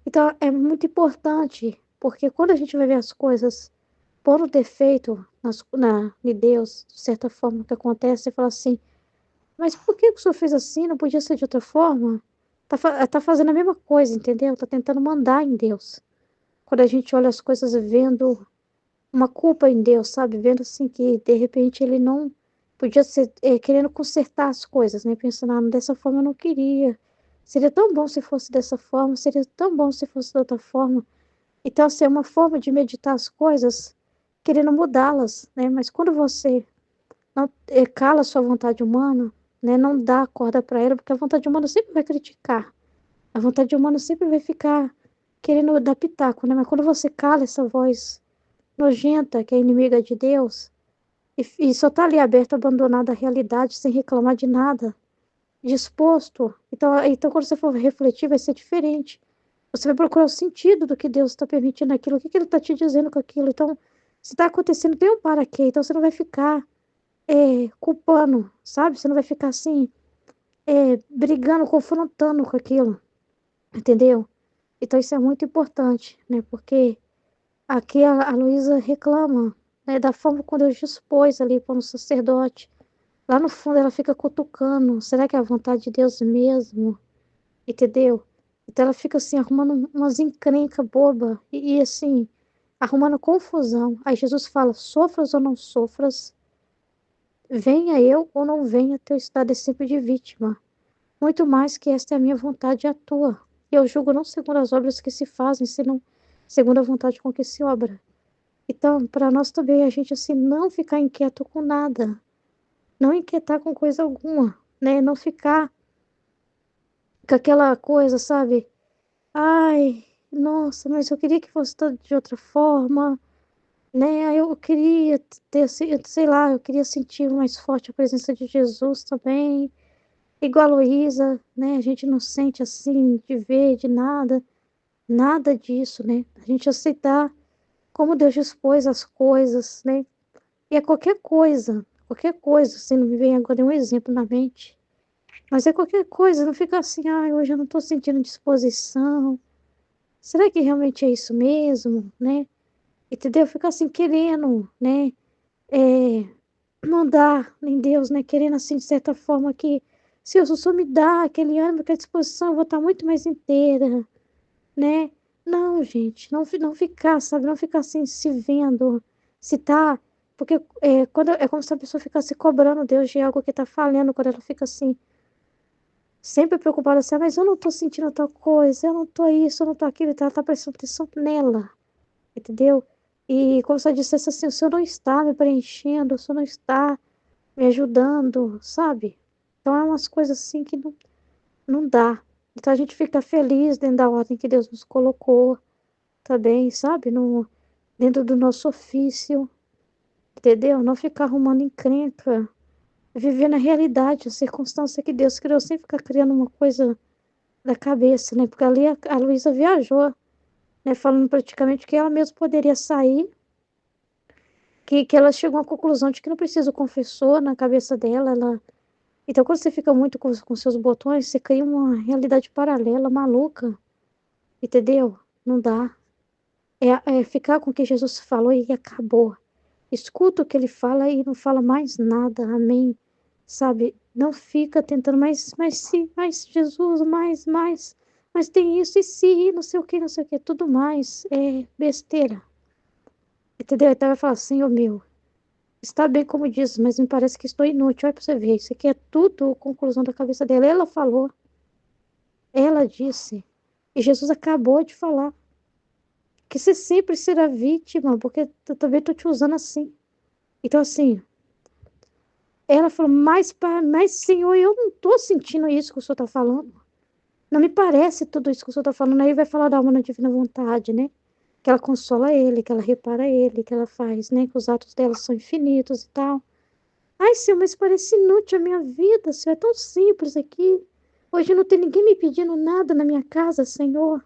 Então, é muito importante, porque quando a gente vai ver as coisas por defeito em Deus, de certa forma, que acontece, você fala assim, mas por que o senhor fez assim? Não podia ser de outra forma? Tá fazendo a mesma coisa, entendeu? Tá tentando mandar em Deus. Quando a gente olha as coisas vendo uma culpa em Deus, sabe? Vendo assim que de repente ele não podia ser querendo consertar as coisas, né? Pensando, dessa forma eu não queria. Seria tão bom se fosse dessa forma, seria tão bom se fosse de outra forma. Então, assim, é uma forma de meditar as coisas, querendo mudá-las, né? Mas quando você não cala a sua vontade humana, né? Não dá corda para ela, porque a vontade humana sempre vai criticar. A vontade humana sempre vai ficar querendo dar pitaco, né? Mas quando você cala essa voz nojenta, que é inimiga de Deus, e só tá ali aberto, abandonado à realidade, sem reclamar de nada, disposto. Então, quando você for refletir, vai ser diferente. Você vai procurar o sentido do que Deus está permitindo aquilo, o que, que Ele está te dizendo com aquilo. Então, se está acontecendo, tem um para quê. Então, você não vai ficar culpando, sabe? Você não vai ficar assim, brigando, confrontando com aquilo, entendeu? Então, isso é muito importante, né? Porque aqui a Luísa reclama, né, da forma como Deus dispôs ali para um sacerdote. Lá no fundo ela fica cutucando. Será que é a vontade de Deus mesmo? Entendeu? Então ela fica assim, arrumando umas encrenca boba assim, arrumando confusão. Aí Jesus fala: sofras ou não sofras, venha eu ou não venha, teu estado é sempre de vítima. Muito mais que esta é a minha vontade e a tua. Eu julgo não segundo as obras que se fazem, senão segundo a vontade com que se obra. Então, para nós também, a gente assim, não ficar inquieto com nada, não inquietar com coisa alguma, né? Não ficar com aquela coisa, sabe? Ai, nossa, mas eu queria que fosse todo de outra forma, né? Eu queria ter, sei lá, eu queria sentir mais forte a presença de Jesus também, igual a Luísa, né? A gente não sente assim, de ver, de nada, nada disso, né? A gente aceitar como Deus dispôs as coisas, né? E é qualquer coisa, assim, não me vem agora nenhum exemplo na mente. Mas é qualquer coisa, não fica assim, hoje eu não tô sentindo disposição. Será que realmente é isso mesmo, né? Entendeu? Ficar assim, querendo, né? É, mandar em Deus, né? Querendo, assim, de certa forma que, se o Senhor me dá aquele ânimo, aquela disposição, eu vou estar muito mais inteira, né? Não, gente, não ficar, sabe? Não ficar assim, se vendo, se tá. Porque quando, é como se a pessoa ficasse cobrando Deus de algo que tá falhando, quando ela fica assim, Sempre preocupada assim, mas eu não tô sentindo tal coisa, eu não tô isso, eu não tô aquilo, então ela tá prestando atenção nela, entendeu? E como se ela dissesse assim, o senhor não está me preenchendo, o senhor não está me ajudando, sabe? Então é umas coisas assim que não dá. Então a gente fica feliz dentro da ordem que Deus nos colocou também, sabe? Dentro do nosso ofício, entendeu? Não ficar arrumando encrenca, viver na realidade, a circunstância que Deus criou, sem ficar criando uma coisa da cabeça, né? Porque ali a Luísa viajou, né? Falando praticamente que ela mesma poderia sair, que ela chegou à conclusão de que não precisa o confessor na cabeça dela, Então, quando você fica muito com seus botões, você cria uma realidade paralela, maluca, entendeu? Não dá. É ficar com o que Jesus falou e acabou. Escuta o que ele fala e não fala mais nada, amém? Sabe? Não fica tentando, mas se, mais Jesus, mas tem isso e se, não sei o que, tudo mais, é besteira, entendeu? Então vai falar, Senhor meu, está bem como diz, mas me parece que estou inútil, olha pra você ver, isso aqui é tudo conclusão da cabeça dela, ela falou, ela disse, e Jesus acabou de falar, que você sempre será vítima, porque eu também estou te usando assim. Então, assim, ela falou, mas Senhor, eu não estou sentindo isso que o Senhor está falando. Não me parece tudo isso que o Senhor está falando. Aí vai falar da alma na divina vontade, né? Que ela consola ele, que ela repara ele, que ela faz, né? Que os atos dela são infinitos e tal. Ai, Senhor, mas parece inútil a minha vida, Senhor. É tão simples aqui. Hoje não tem ninguém me pedindo nada na minha casa, Senhor.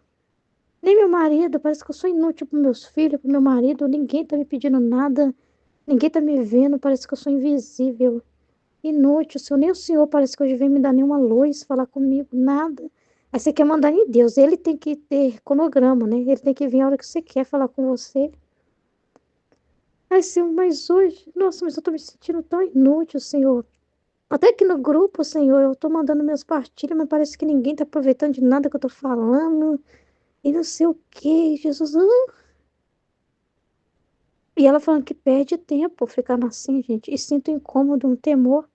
Nem meu marido, parece que eu sou inútil para meus filhos, para meu marido. Ninguém está me pedindo nada. Ninguém está me vendo, parece que eu sou invisível. Inútil, Senhor. Nem o Senhor parece que hoje vem me dar nenhuma luz, falar comigo, nada. Aí você quer mandar em Deus. Ele tem que ter cronograma, né? Ele tem que vir a hora que você quer falar com você. Ai, Senhor, mas hoje, nossa, mas eu tô me sentindo tão inútil, Senhor. Até que no grupo, Senhor, eu tô mandando minhas partilhas, mas parece que ninguém tá aproveitando de nada que eu tô falando. E não sei o que, Jesus. E ela falando que perde tempo ficar assim, gente. E sinto incômodo, um temor.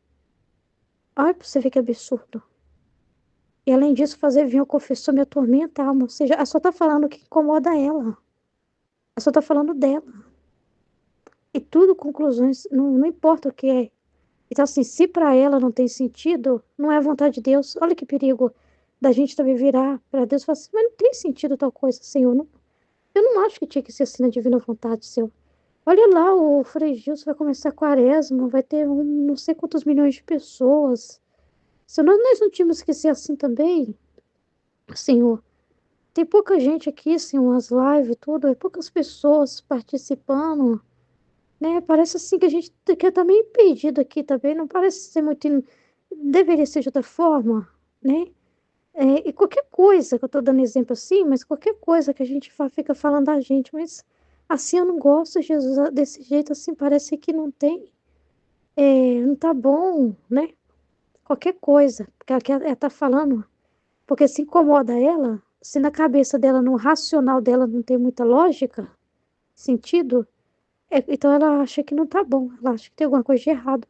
Olha pra você ver que absurdo. E além disso, fazer vir o confessor me atormenta a alma. Ou seja, ela só tá falando o que incomoda ela. Ela só tá falando dela. E tudo conclusões, não importa o que é. Então, assim, se para ela não tem sentido, não é a vontade de Deus. Olha que perigo da gente também virar para Deus e falar assim, mas não tem sentido tal coisa, Senhor. Não, eu não acho que tinha que ser assim na divina vontade, Senhor. Olha lá, o Frei Gilson vai começar a quaresma, vai ter não sei quantos milhões de pessoas. Se nós não tínhamos que ser assim também, Senhor. Tem pouca gente aqui, assim, umas lives e tudo, é poucas pessoas participando, né? Parece assim que a gente tá meio perdido aqui também, não parece ser muito. Deveria ser de outra forma, né? E qualquer coisa, que eu tô dando exemplo assim, mas qualquer coisa que a gente fica falando da gente, mas assim eu não gosto, Jesus, desse jeito assim, parece que não tem, não tá bom, né? Qualquer coisa, porque ela tá falando. Porque se incomoda ela, se na cabeça dela, no racional dela não tem muita lógica, sentido, então ela acha que não tá bom, ela acha que tem alguma coisa de errado.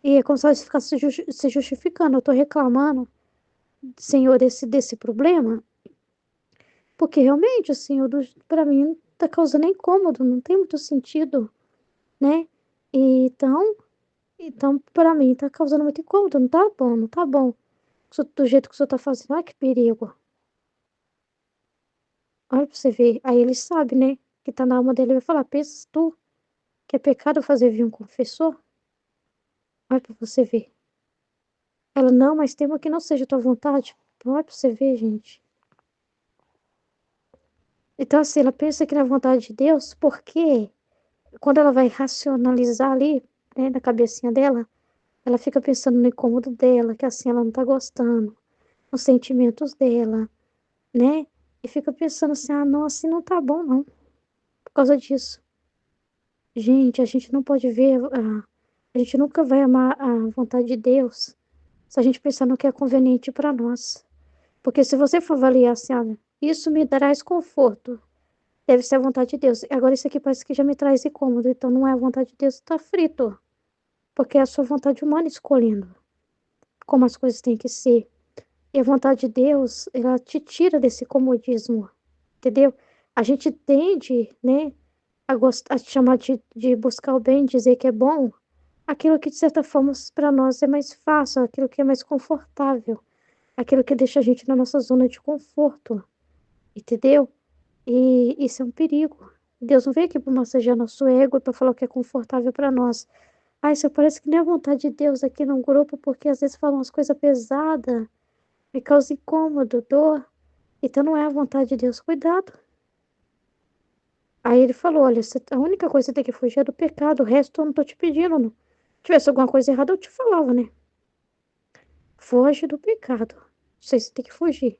E é como se ela ficasse se justificando. Eu tô reclamando, Senhor, desse problema, porque realmente, Senhor, para mim tá causando incômodo, não tem muito sentido, né? E então para mim tá causando muito incômodo, não tá bom, não tá bom. Do jeito que o senhor tá fazendo, ai que perigo. Olha pra você ver. Aí ele sabe, né? Que tá na alma dele. Vai falar: pensa tu que é pecado fazer vir um confessor? Olha pra você ver. Ela: não, mas temo que não seja tua vontade. Olha pra você ver, gente. Então, assim, ela pensa que na vontade de Deus, porque quando ela vai racionalizar ali, né, na cabecinha dela, ela fica pensando no incômodo dela, que assim ela não tá gostando, nos sentimentos dela, né? E fica pensando assim: ah, não, assim não tá bom, não, por causa disso. Gente, a gente não pode ver, a gente nunca vai amar a vontade de Deus se a gente pensar no que é conveniente para nós. Porque se você for avaliar assim, olha, isso me traz conforto, deve ser a vontade de Deus. Agora, isso aqui parece que já me traz incômodo, então não é a vontade de Deus, está frito. Porque é a sua vontade humana escolhendo como as coisas têm que ser. E a vontade de Deus, ela te tira desse comodismo, entendeu? A gente tende, né, a chamar de buscar o bem, dizer que é bom, aquilo que de certa forma para nós é mais fácil, aquilo que é mais confortável, aquilo que deixa a gente na nossa zona de conforto, entendeu? E isso é um perigo. Deus não veio aqui para massagear nosso ego e para falar o que é confortável para nós. Ai, isso parece que nem a vontade de Deus aqui num grupo, porque às vezes falam umas coisas pesadas, me causa incômodo, dor. Então não é a vontade de Deus, cuidado. Aí ele falou: olha, a única coisa que você tem que fugir é do pecado, o resto eu não tô te pedindo. Não. Se tivesse alguma coisa errada, eu te falava, né? Foge do pecado. Isso aí você tem que fugir.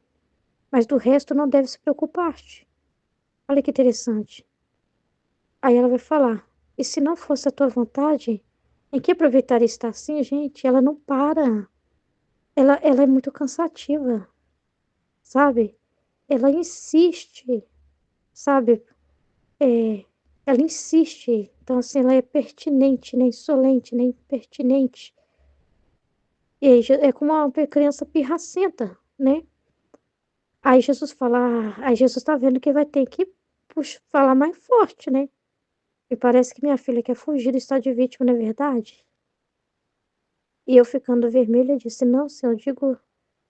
Mas do resto não deve se preocupar-te. Olha que interessante. Aí ela vai falar: e se não fosse a tua vontade, em que aproveitaria estar assim, gente? Ela não para. Ela é muito cansativa, sabe? Ela insiste, sabe? É, ela insiste. Então, assim, ela é pertinente, nem insolente, nem impertinente. E aí, é como uma criança pirracenta, né? Aí Jesus fala, aí Jesus tá vendo que vai ter que falar mais forte, né? E parece que minha filha quer fugir do estado de vítima, não é verdade? E eu ficando vermelha disse, não, Senhor, eu digo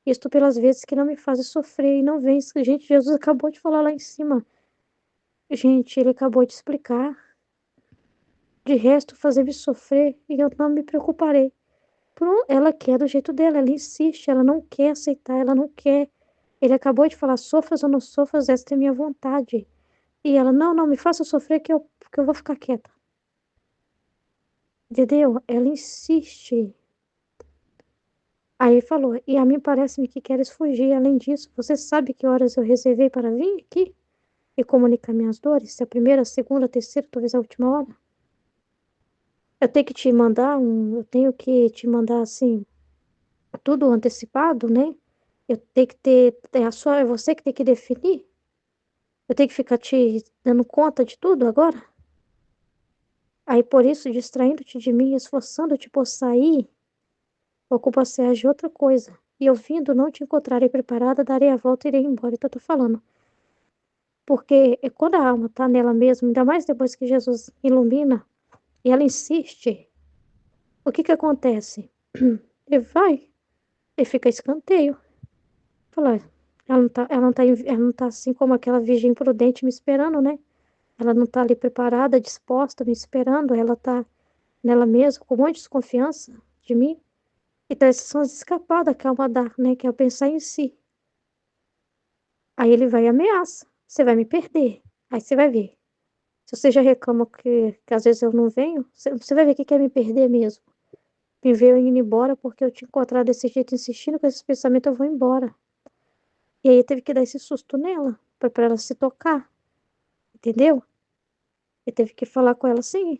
isto pelas vezes que não me fazem sofrer e não vem. Gente, Jesus acabou de falar lá em cima. Gente, ele acabou de explicar. De resto, fazer-me sofrer e eu não me preocuparei. Ela quer do jeito dela, ela insiste, ela não quer aceitar, ela não quer. Ele acabou de falar, sofras ou não sofras, esta é minha vontade. E ela, não, não, me faça sofrer que eu vou ficar quieta. Entendeu? Ela insiste. Aí ele falou, e a mim parece-me que queres fugir. Além disso, você sabe que horas eu reservei para vir aqui e comunicar minhas dores? Se a primeira, a segunda, a terceira, talvez a última hora? Eu tenho que te mandar, assim, tudo antecipado, né? Eu tenho que ter, é você que tem que definir? Eu tenho que ficar te dando conta de tudo agora? Aí por isso, distraindo-te de mim, esforçando-te por sair, ocupa se de outra coisa. E eu vindo, não te encontrarei preparada, darei a volta e irei embora. Então eu tô falando. Porque quando a alma tá nela mesma, ainda mais depois que Jesus ilumina, e ela insiste, o que que acontece? Ele vai, e fica escanteio. Fala, ela não tá assim como aquela virgem prudente me esperando, né? Ela não tá ali preparada, disposta, me esperando, ela tá nela mesma, com um monte de desconfiança de mim. Então, essas são as escapadas que a alma dá, né? Que é o pensar em si. Aí ele vai e ameaça. Você vai me perder. Aí você vai ver. Se você já reclama que às vezes eu não venho, você vai ver que quer me perder mesmo. Me ver eu indo embora porque eu te encontrar desse jeito insistindo com esses pensamentos, eu vou embora. E aí teve que dar esse susto nela, pra ela se tocar, entendeu? E teve que falar com ela assim.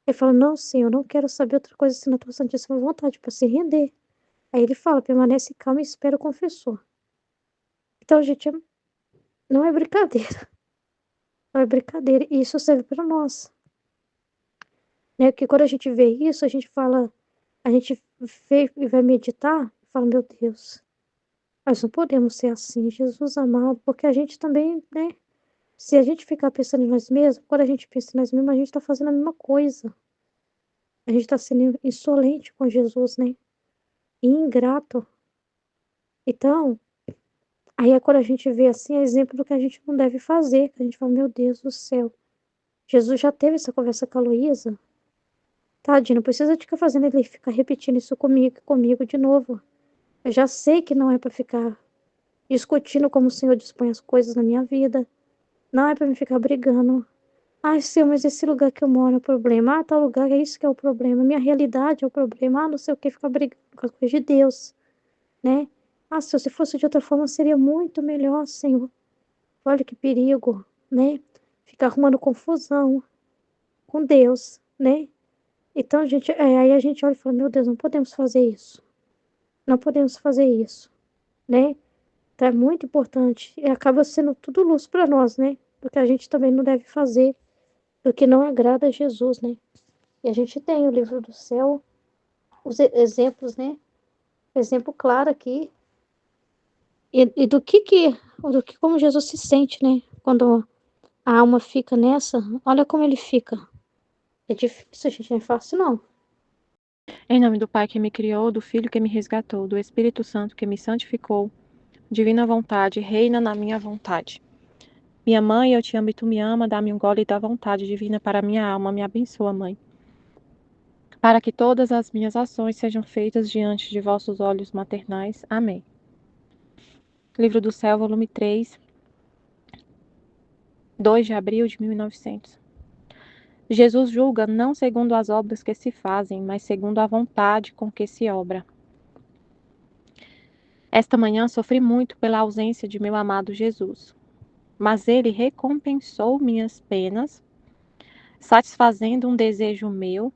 Ele fala, não, sim, eu não quero saber outra coisa senão a tua santíssima vontade, para se render. Aí ele fala, permanece calmo e espera o confessor. Então, gente, não é brincadeira. Não é brincadeira. E isso serve para nós. Né? Porque quando a gente vê isso, a gente fala, a gente vê e vai meditar e fala, meu Deus, nós não podemos ser assim, Jesus amado, porque a gente também, né? Se a gente ficar pensando em nós mesmos, quando a gente pensa em nós mesmos, a gente está fazendo a mesma coisa. A gente está sendo insolente com Jesus, né? E ingrato. Então, aí é quando a gente vê assim, é exemplo do que a gente não deve fazer, que a gente fala, meu Deus do céu, Jesus já teve essa conversa com a Luísa, tadinho, não precisa de ficar fazendo ele ficar repetindo isso comigo de novo. Eu já sei que não é para ficar discutindo como o Senhor dispõe as coisas na minha vida, não é para me ficar brigando. Ai, Senhor, mas esse lugar que eu moro é o problema. Ah, tal lugar é isso que é o problema. Minha realidade é o problema. Ah, não sei o que, ficar brigando com as coisas de Deus, né? Ah, Senhor, se fosse de outra forma seria muito melhor, Senhor. Olha que perigo, né? Ficar arrumando confusão com Deus, né? Então, gente, aí a gente olha e fala, meu Deus, não podemos fazer isso. Não podemos fazer isso, né? Então é muito importante. E acaba sendo tudo luz para nós, né? Porque a gente também não deve fazer o que não agrada a Jesus, né? E a gente tem o livro do céu, os exemplos, né? Exemplo claro aqui. E do que como Jesus se sente, né? Quando a alma fica nessa, olha como ele fica. É difícil, gente, não é fácil, não. Em nome do Pai que me criou, do Filho que me resgatou, do Espírito Santo que me santificou, divina vontade, reina na minha vontade. Minha mãe, eu te amo e tu me ama, dá-me um gole da vontade divina para minha alma, me abençoa, mãe. Para que todas as minhas ações sejam feitas diante de vossos olhos maternais. Amém. Livro do Céu, volume 3, 2 de abril de 1900. Jesus julga não segundo as obras que se fazem, mas segundo a vontade com que se obra. Esta manhã sofri muito pela ausência de meu amado Jesus, mas ele recompensou minhas penas, satisfazendo um desejo meu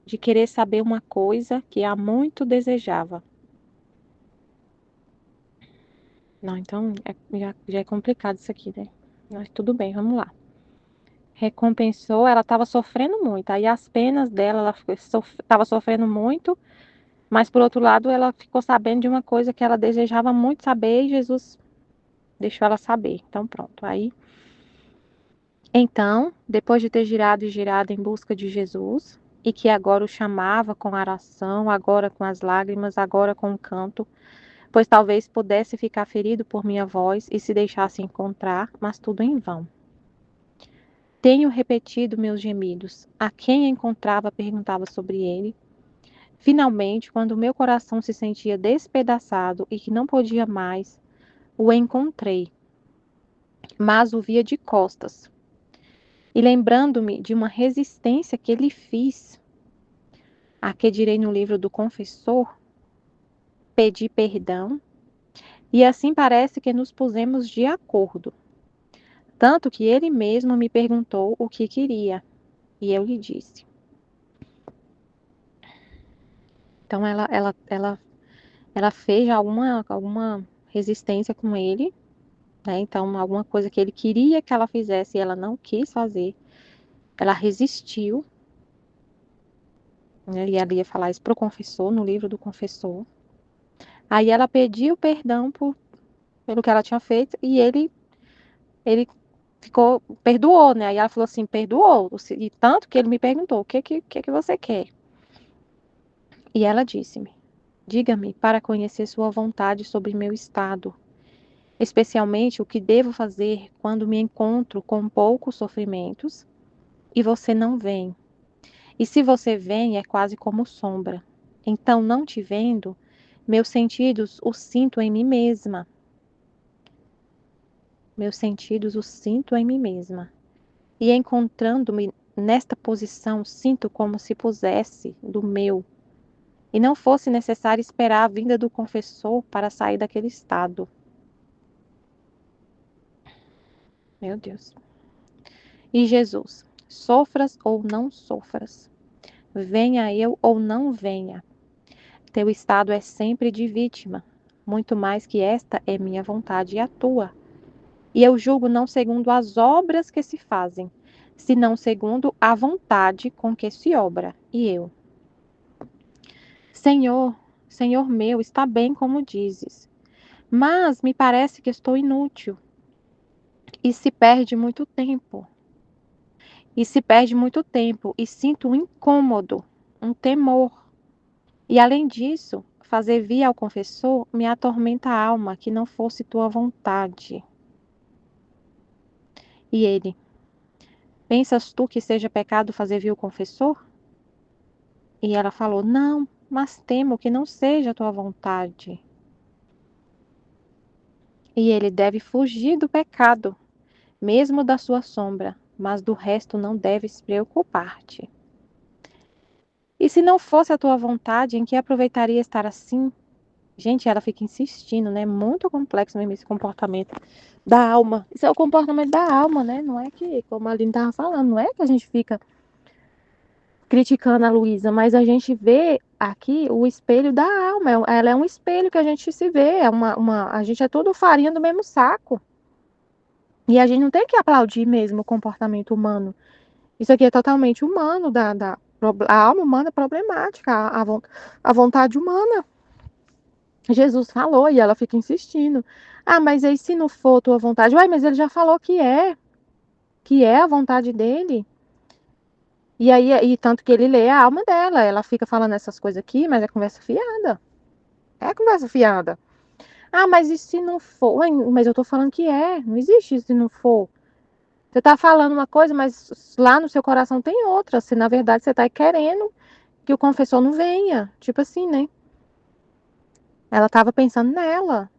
de querer saber uma coisa que há muito desejava. Não, então já é complicado isso aqui, né? Mas tudo bem, vamos lá. Recompensou, ela estava sofrendo muito. Aí as penas dela, ela estava sofrendo muito, mas por outro lado, ela ficou sabendo de uma coisa que ela desejava muito saber e Jesus deixou ela saber. Então, pronto. Aí, então, depois de ter girado e girado em busca de Jesus, e que agora o chamava com oração, agora com as lágrimas, agora com o canto, pois talvez pudesse ficar ferido por minha voz e se deixasse encontrar, mas tudo em vão. Tenho repetido meus gemidos. A quem encontrava perguntava sobre ele. Finalmente, quando meu coração se sentia despedaçado e que não podia mais, o encontrei, mas o via de costas. E lembrando-me de uma resistência que lhe fiz, a que direi no livro do confessor, pedi perdão, e assim parece que nos pusemos de acordo. Tanto que ele mesmo me perguntou o que queria, e eu lhe disse. Então ela fez alguma resistência com ele, né? Então alguma coisa que ele queria que ela fizesse e ela não quis fazer, ela resistiu, né? E ela ia falar isso para o confessor, no livro do confessor. Aí ela pediu perdão pelo que ela tinha feito e ele perdoou, né? Aí ela falou assim, perdoou, e tanto que ele me perguntou, o que você quer? E ela disse-me, diga-me para conhecer sua vontade sobre meu estado, especialmente o que devo fazer quando me encontro com poucos sofrimentos e você não vem. E se você vem, é quase como sombra. Então, não te vendo, meus sentidos os sinto em mim mesma. Meus sentidos os sinto em mim mesma. E encontrando-me nesta posição, sinto como se pusesse do meu, e não fosse necessário esperar a vinda do confessor para sair daquele estado. Meu Deus. E Jesus, sofras ou não sofras, venha eu ou não venha, teu estado é sempre de vítima, muito mais que esta é minha vontade e a tua. E eu julgo não segundo as obras que se fazem, senão segundo a vontade com que se obra. E eu, Senhor, Senhor meu, está bem como dizes, mas me parece que estou inútil. E se perde muito tempo. E sinto um incômodo, um temor. E além disso, fazer vir ao confessor me atormenta a alma, que não fosse tua vontade. E ele, pensas tu que seja pecado fazer vir o confessor? E ela falou, não, mas temo que não seja tua vontade. E ele deve fugir do pecado, mesmo da sua sombra, mas do resto não deves preocupar-te. E se não fosse a tua vontade, em que aproveitaria estar assim? Gente, ela fica insistindo, né? Muito complexo mesmo esse comportamento da alma. Isso é o comportamento da alma, né? Não é que, como a Aline estava falando, não é que a gente fica criticando a Luísa, mas a gente vê aqui o espelho da alma. Ela é um espelho que a gente se vê. A gente é tudo farinha do mesmo saco. E a gente não tem que aplaudir mesmo o comportamento humano. Isso aqui é totalmente humano, a alma humana é problemática, a vontade humana. Jesus falou e ela fica insistindo. Ah, mas aí se não for tua vontade, uai, mas ele já falou que é a vontade dele. E aí, e tanto que ele lê a alma dela, ela fica falando essas coisas aqui, mas é conversa fiada. É conversa fiada. Ah, mas e se não for? Ué, mas eu tô falando que é, não existe se não for. Você tá falando uma coisa, mas lá no seu coração tem outra. Se na verdade você tá querendo que o confessor não venha. Tipo assim, né? Ela tava pensando nela.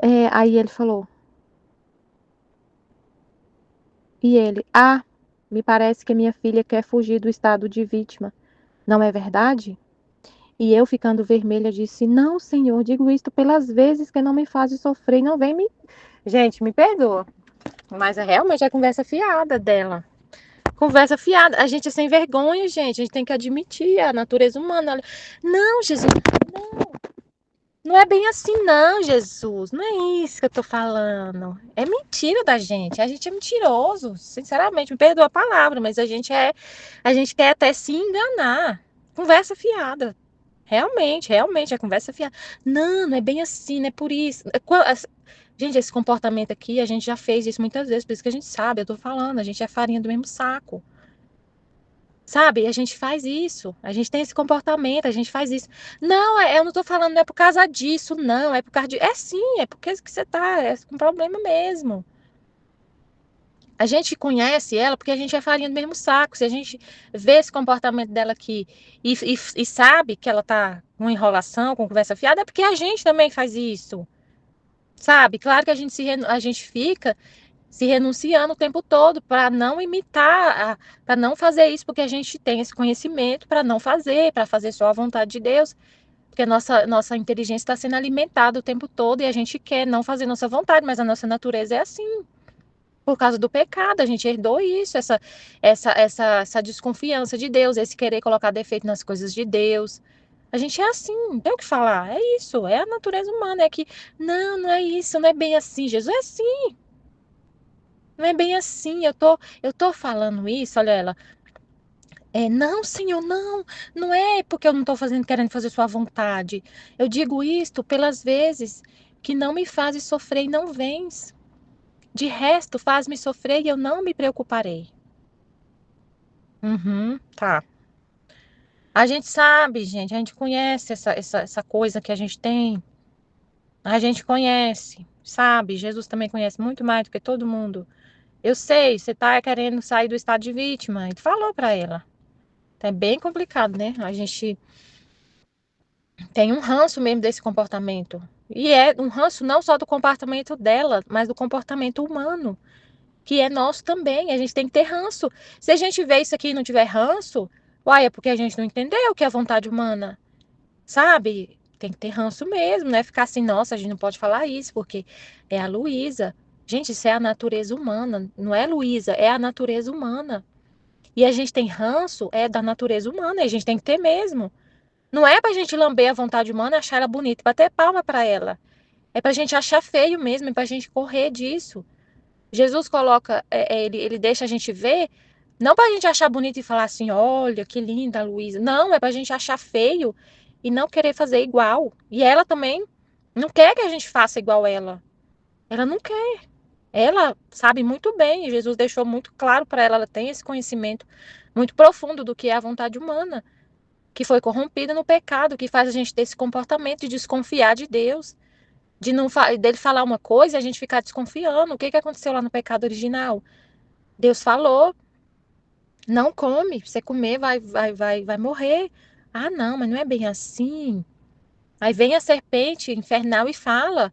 É, aí ele falou. E ele, ah, me parece que minha filha quer fugir do estado de vítima. Não é verdade? E eu, ficando vermelha, disse: Não, Senhor, digo isto pelas vezes que não me fazes sofrer, não vem me. Gente, me perdoa. Mas é realmente a conversa fiada dela. Conversa fiada. A gente é sem vergonha, gente. A gente tem que admitir a natureza humana. Não, Jesus, não. Não é bem assim, não, Jesus. Não é isso que eu tô falando. É mentira da gente. A gente é mentiroso. Sinceramente, me perdoa a palavra, mas a gente é. A gente quer até se enganar. Conversa fiada. Realmente, a conversa fiada. Não, não é bem assim, não é por isso. Gente, esse comportamento aqui, a gente já fez isso muitas vezes, por isso que a gente sabe, eu tô falando, a gente é farinha do mesmo saco. Sabe? A gente faz isso. A gente tem esse comportamento, a gente faz isso. Não, eu não tô falando, não é por causa disso, não. É por causa de. É sim, é porque que você tá. É com problema mesmo. A gente conhece ela porque a gente é farinha do mesmo saco. Se a gente vê esse comportamento dela aqui e sabe que ela tá com enrolação, com conversa fiada, é porque a gente também faz isso. Sabe? Claro que a gente fica se renunciando o tempo todo para não imitar, para não fazer isso, porque a gente tem esse conhecimento para não fazer, para fazer só a vontade de Deus, porque a nossa inteligência está sendo alimentada o tempo todo e a gente quer não fazer nossa vontade, mas a nossa natureza é assim. Por causa do pecado, a gente herdou isso, essa desconfiança de Deus, esse querer colocar defeito nas coisas de Deus. A gente é assim, não tem o que falar. É isso, é a natureza humana. É que, não é isso, não é bem assim. Jesus é assim. Não é bem assim. Eu tô falando isso, olha ela. Não, Senhor, não é porque eu não estou querendo fazer sua vontade. Eu digo isto pelas vezes que não me fazes sofrer e não vens. De resto, faz-me sofrer e eu não me preocuparei. Uhum, tá. A gente sabe, gente, a gente conhece essa coisa que a gente tem. A gente conhece, sabe? Jesus também conhece muito mais do que todo mundo. Eu sei, você tá querendo sair do estado de vítima. Ele falou para ela. É bem complicado, né? A gente tem um ranço mesmo desse comportamento. E é um ranço não só do comportamento dela, mas do comportamento humano, que é nosso também. A gente tem que ter ranço. Se a gente vê isso aqui e não tiver ranço, uai, é porque a gente não entendeu o que é a vontade humana, sabe? Tem que ter ranço mesmo, não é ficar assim, nossa, a gente não pode falar isso, porque é a Luísa. Gente, isso é a natureza humana, não é Luísa, é a natureza humana. E a gente tem ranço, é da natureza humana, e a gente tem que ter mesmo. Não é pra gente lamber a vontade humana e achar ela bonita, bater palma pra ela. É pra gente achar feio mesmo, é pra gente correr disso. Jesus coloca, ele deixa a gente ver, não pra gente achar bonito e falar assim, olha, que linda a Luísa. Não, é pra gente achar feio e não querer fazer igual. E ela também não quer que a gente faça igual ela. Ela não quer. Ela sabe muito bem, e Jesus deixou muito claro para ela, ela tem esse conhecimento muito profundo do que é a vontade humana, que foi corrompida no pecado, que faz a gente ter esse comportamento de desconfiar de Deus, de não dele falar uma coisa e a gente ficar desconfiando. O que que aconteceu lá no pecado original? Deus falou, não come, você comer vai morrer. Ah, não, mas não é bem assim. Aí vem a serpente infernal e fala,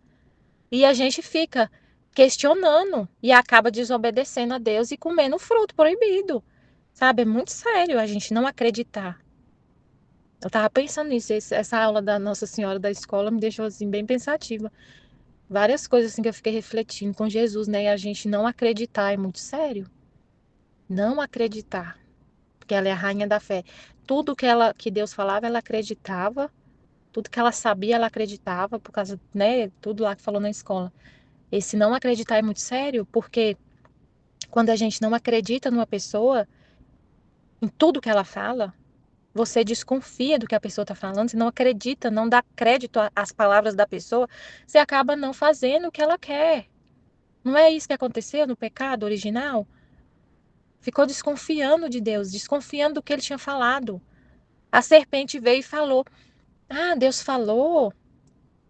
e a gente fica questionando e acaba desobedecendo a Deus e comendo o fruto proibido. Sabe? É muito sério a gente não acreditar. Eu tava pensando nisso, essa aula da Nossa Senhora da escola me deixou assim bem pensativa. Várias coisas assim que eu fiquei refletindo com Jesus, né? E a gente não acreditar é muito sério. Não acreditar, porque ela é a rainha da fé. Tudo que Deus falava, ela acreditava. Tudo que ela sabia, ela acreditava, por causa, né, tudo lá que falou na escola. Esse não acreditar é muito sério, porque quando a gente não acredita numa pessoa, em tudo que ela fala, você desconfia do que a pessoa está falando, você não acredita, não dá crédito às palavras da pessoa, você acaba não fazendo o que ela quer. Não é isso que aconteceu no pecado original? Ficou desconfiando de Deus, desconfiando do que ele tinha falado. A serpente veio e falou: Ah, Deus falou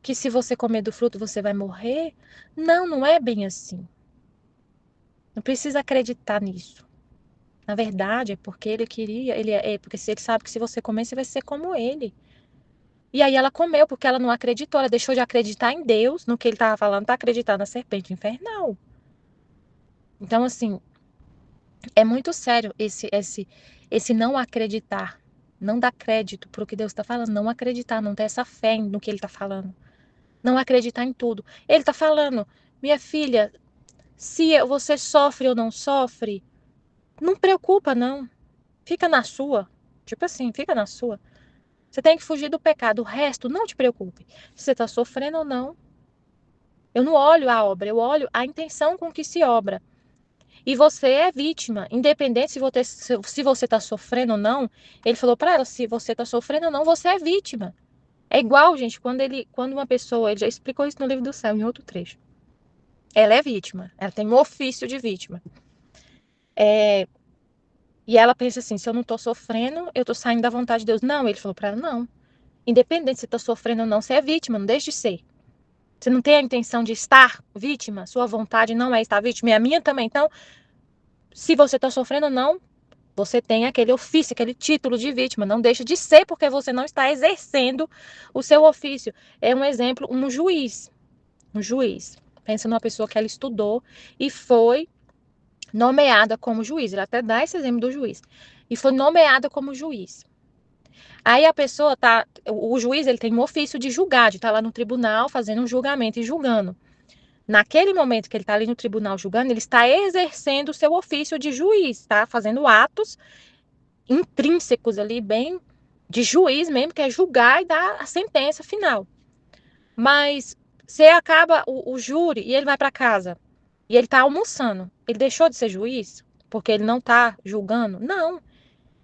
que se você comer do fruto você vai morrer? Não, não é bem assim. Não precisa acreditar nisso. Na verdade, é porque ele queria, porque se ele sabe que se você comer, você vai ser como ele. E aí ela comeu, porque ela não acreditou, ela deixou de acreditar em Deus, no que ele estava falando, para acreditar na serpente infernal. Então, assim, é muito sério esse não acreditar, não dar crédito para o que Deus está falando, não acreditar, não ter essa fé no que ele está falando, não acreditar em tudo. Ele está falando, minha filha, se você sofre ou não sofre, não preocupa, não. Fica na sua. Tipo assim, fica na sua. Você tem que fugir do pecado. O resto, não te preocupe. Se você está sofrendo ou não. Eu não olho a obra, eu olho a intenção com que se obra. E você é vítima, independente se você está sofrendo ou não. Ele falou para ela, se você está sofrendo ou não, você é vítima. É igual, gente, quando uma pessoa, ele já explicou isso no livro do céu, em outro trecho. Ela é vítima, ela tem um ofício de vítima. E ela pensa assim, se eu não estou sofrendo, eu estou saindo da vontade de Deus. Não, ele falou para ela, não. Independente se está sofrendo ou não, você é vítima, não deixe de ser. Você não tem a intenção de estar vítima, sua vontade não é estar vítima, e a minha também. Então, se você está sofrendo ou não, você tem aquele ofício, aquele título de vítima. Não deixa de ser porque você não está exercendo o seu ofício. É um exemplo, um juiz. Um juiz. Pensa numa pessoa que ela estudou e foi nomeada como juiz. Ele até dá esse exemplo do juiz. E foi nomeada como juiz. Aí a pessoa tá, o juiz ele tem um ofício de julgar, de estar lá no tribunal fazendo um julgamento e julgando. Naquele momento que ele está ali no tribunal julgando, ele está exercendo o seu ofício de juiz, está fazendo atos intrínsecos ali, bem de juiz mesmo, que é julgar e dar a sentença final. Mas você acaba o júri e ele vai para casa e ele está almoçando. Ele deixou de ser juiz porque ele não está julgando? Não.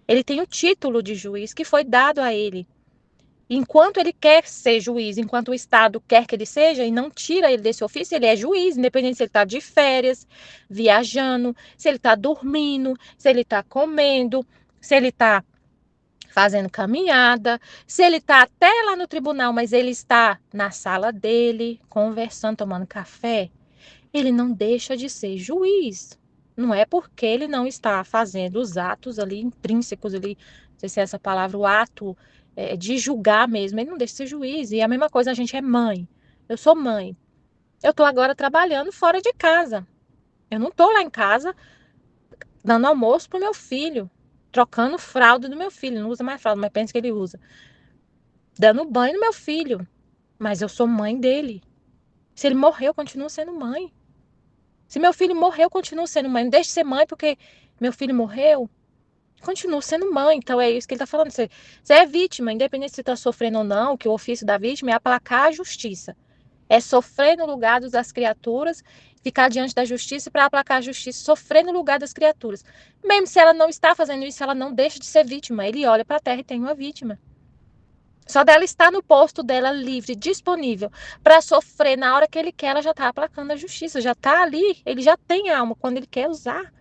Ele tem o título de juiz que foi dado a ele. Enquanto ele quer ser juiz, enquanto o Estado quer que ele seja e não tira ele desse ofício, ele é juiz, independente se ele está de férias, viajando, se ele está dormindo, se ele está comendo, se ele está fazendo caminhada, se ele está até lá no tribunal, mas ele está na sala dele, conversando, tomando café, ele não deixa de ser juiz. Não é porque ele não está fazendo os atos ali intrínsecos ali, não sei se é essa palavra, o ato de julgar mesmo, ele não deixa de ser juiz. E a mesma coisa, a gente é mãe. Eu sou mãe. Eu estou agora trabalhando fora de casa. Eu não estou lá em casa dando almoço pro meu filho, trocando fralda do meu filho. Não usa mais fralda, mas pensa que ele usa. Dando banho no meu filho. Mas eu sou mãe dele. Se ele morrer, eu continuo sendo mãe. Se meu filho morreu, eu continuo sendo mãe. Não deixe de ser mãe porque meu filho morreu. Continuo sendo mãe. Então é isso que ele está falando. Você é vítima, independente se você está sofrendo ou não, que o ofício da vítima é aplacar a justiça. É sofrer no lugar das criaturas, ficar diante da justiça para aplacar a justiça, sofrer no lugar das criaturas. Mesmo se ela não está fazendo isso, ela não deixa de ser vítima. Ele olha para a terra e tem uma vítima. Só dela estar no posto dela livre, disponível para sofrer na hora que ele quer, ela já está aplacando a justiça, já está ali, ele já tem alma quando ele quer usar.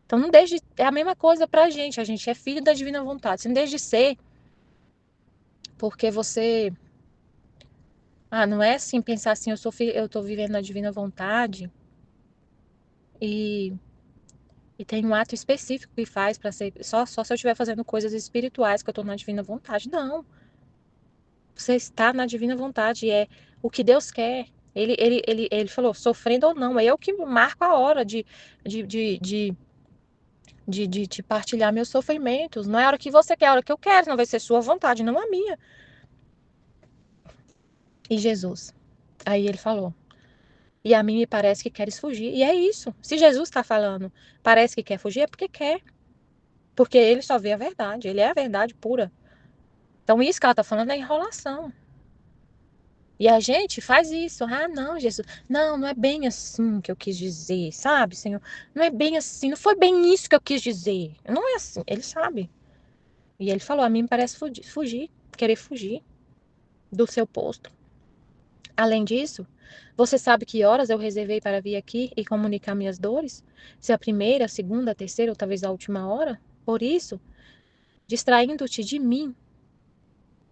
Então não deixe, é a mesma coisa para a gente é filho da divina vontade. Você não deixe de ser porque você, não é assim pensar assim, eu estou vivendo na divina vontade e tem um ato específico que faz para ser só se eu estiver fazendo coisas espirituais que eu estou na divina vontade. Não. Você está na divina vontade, é o que Deus quer. Ele falou, sofrendo ou não, é eu que marco a hora de te partilhar meus sofrimentos. Não é a hora que você quer, é a hora que eu quero, não vai ser sua vontade, não a minha. E Jesus, aí ele falou, e a mim me parece que queres fugir. E é isso. Se Jesus está falando, parece que quer fugir, é porque quer. Porque ele só vê a verdade, ele é a verdade pura. Então isso que ela está falando é enrolação. E a gente faz isso. Ah, não, Jesus. Não, não é bem assim que eu quis dizer, sabe, Senhor? Não é bem assim. Não foi bem isso que eu quis dizer. Não é assim. Ele sabe. E ele falou, a mim me parece querer fugir do seu posto. Além disso, você sabe que horas eu reservei para vir aqui e comunicar minhas dores? Se a primeira, a segunda, a terceira ou talvez a última hora? Por isso, distraindo-te de mim,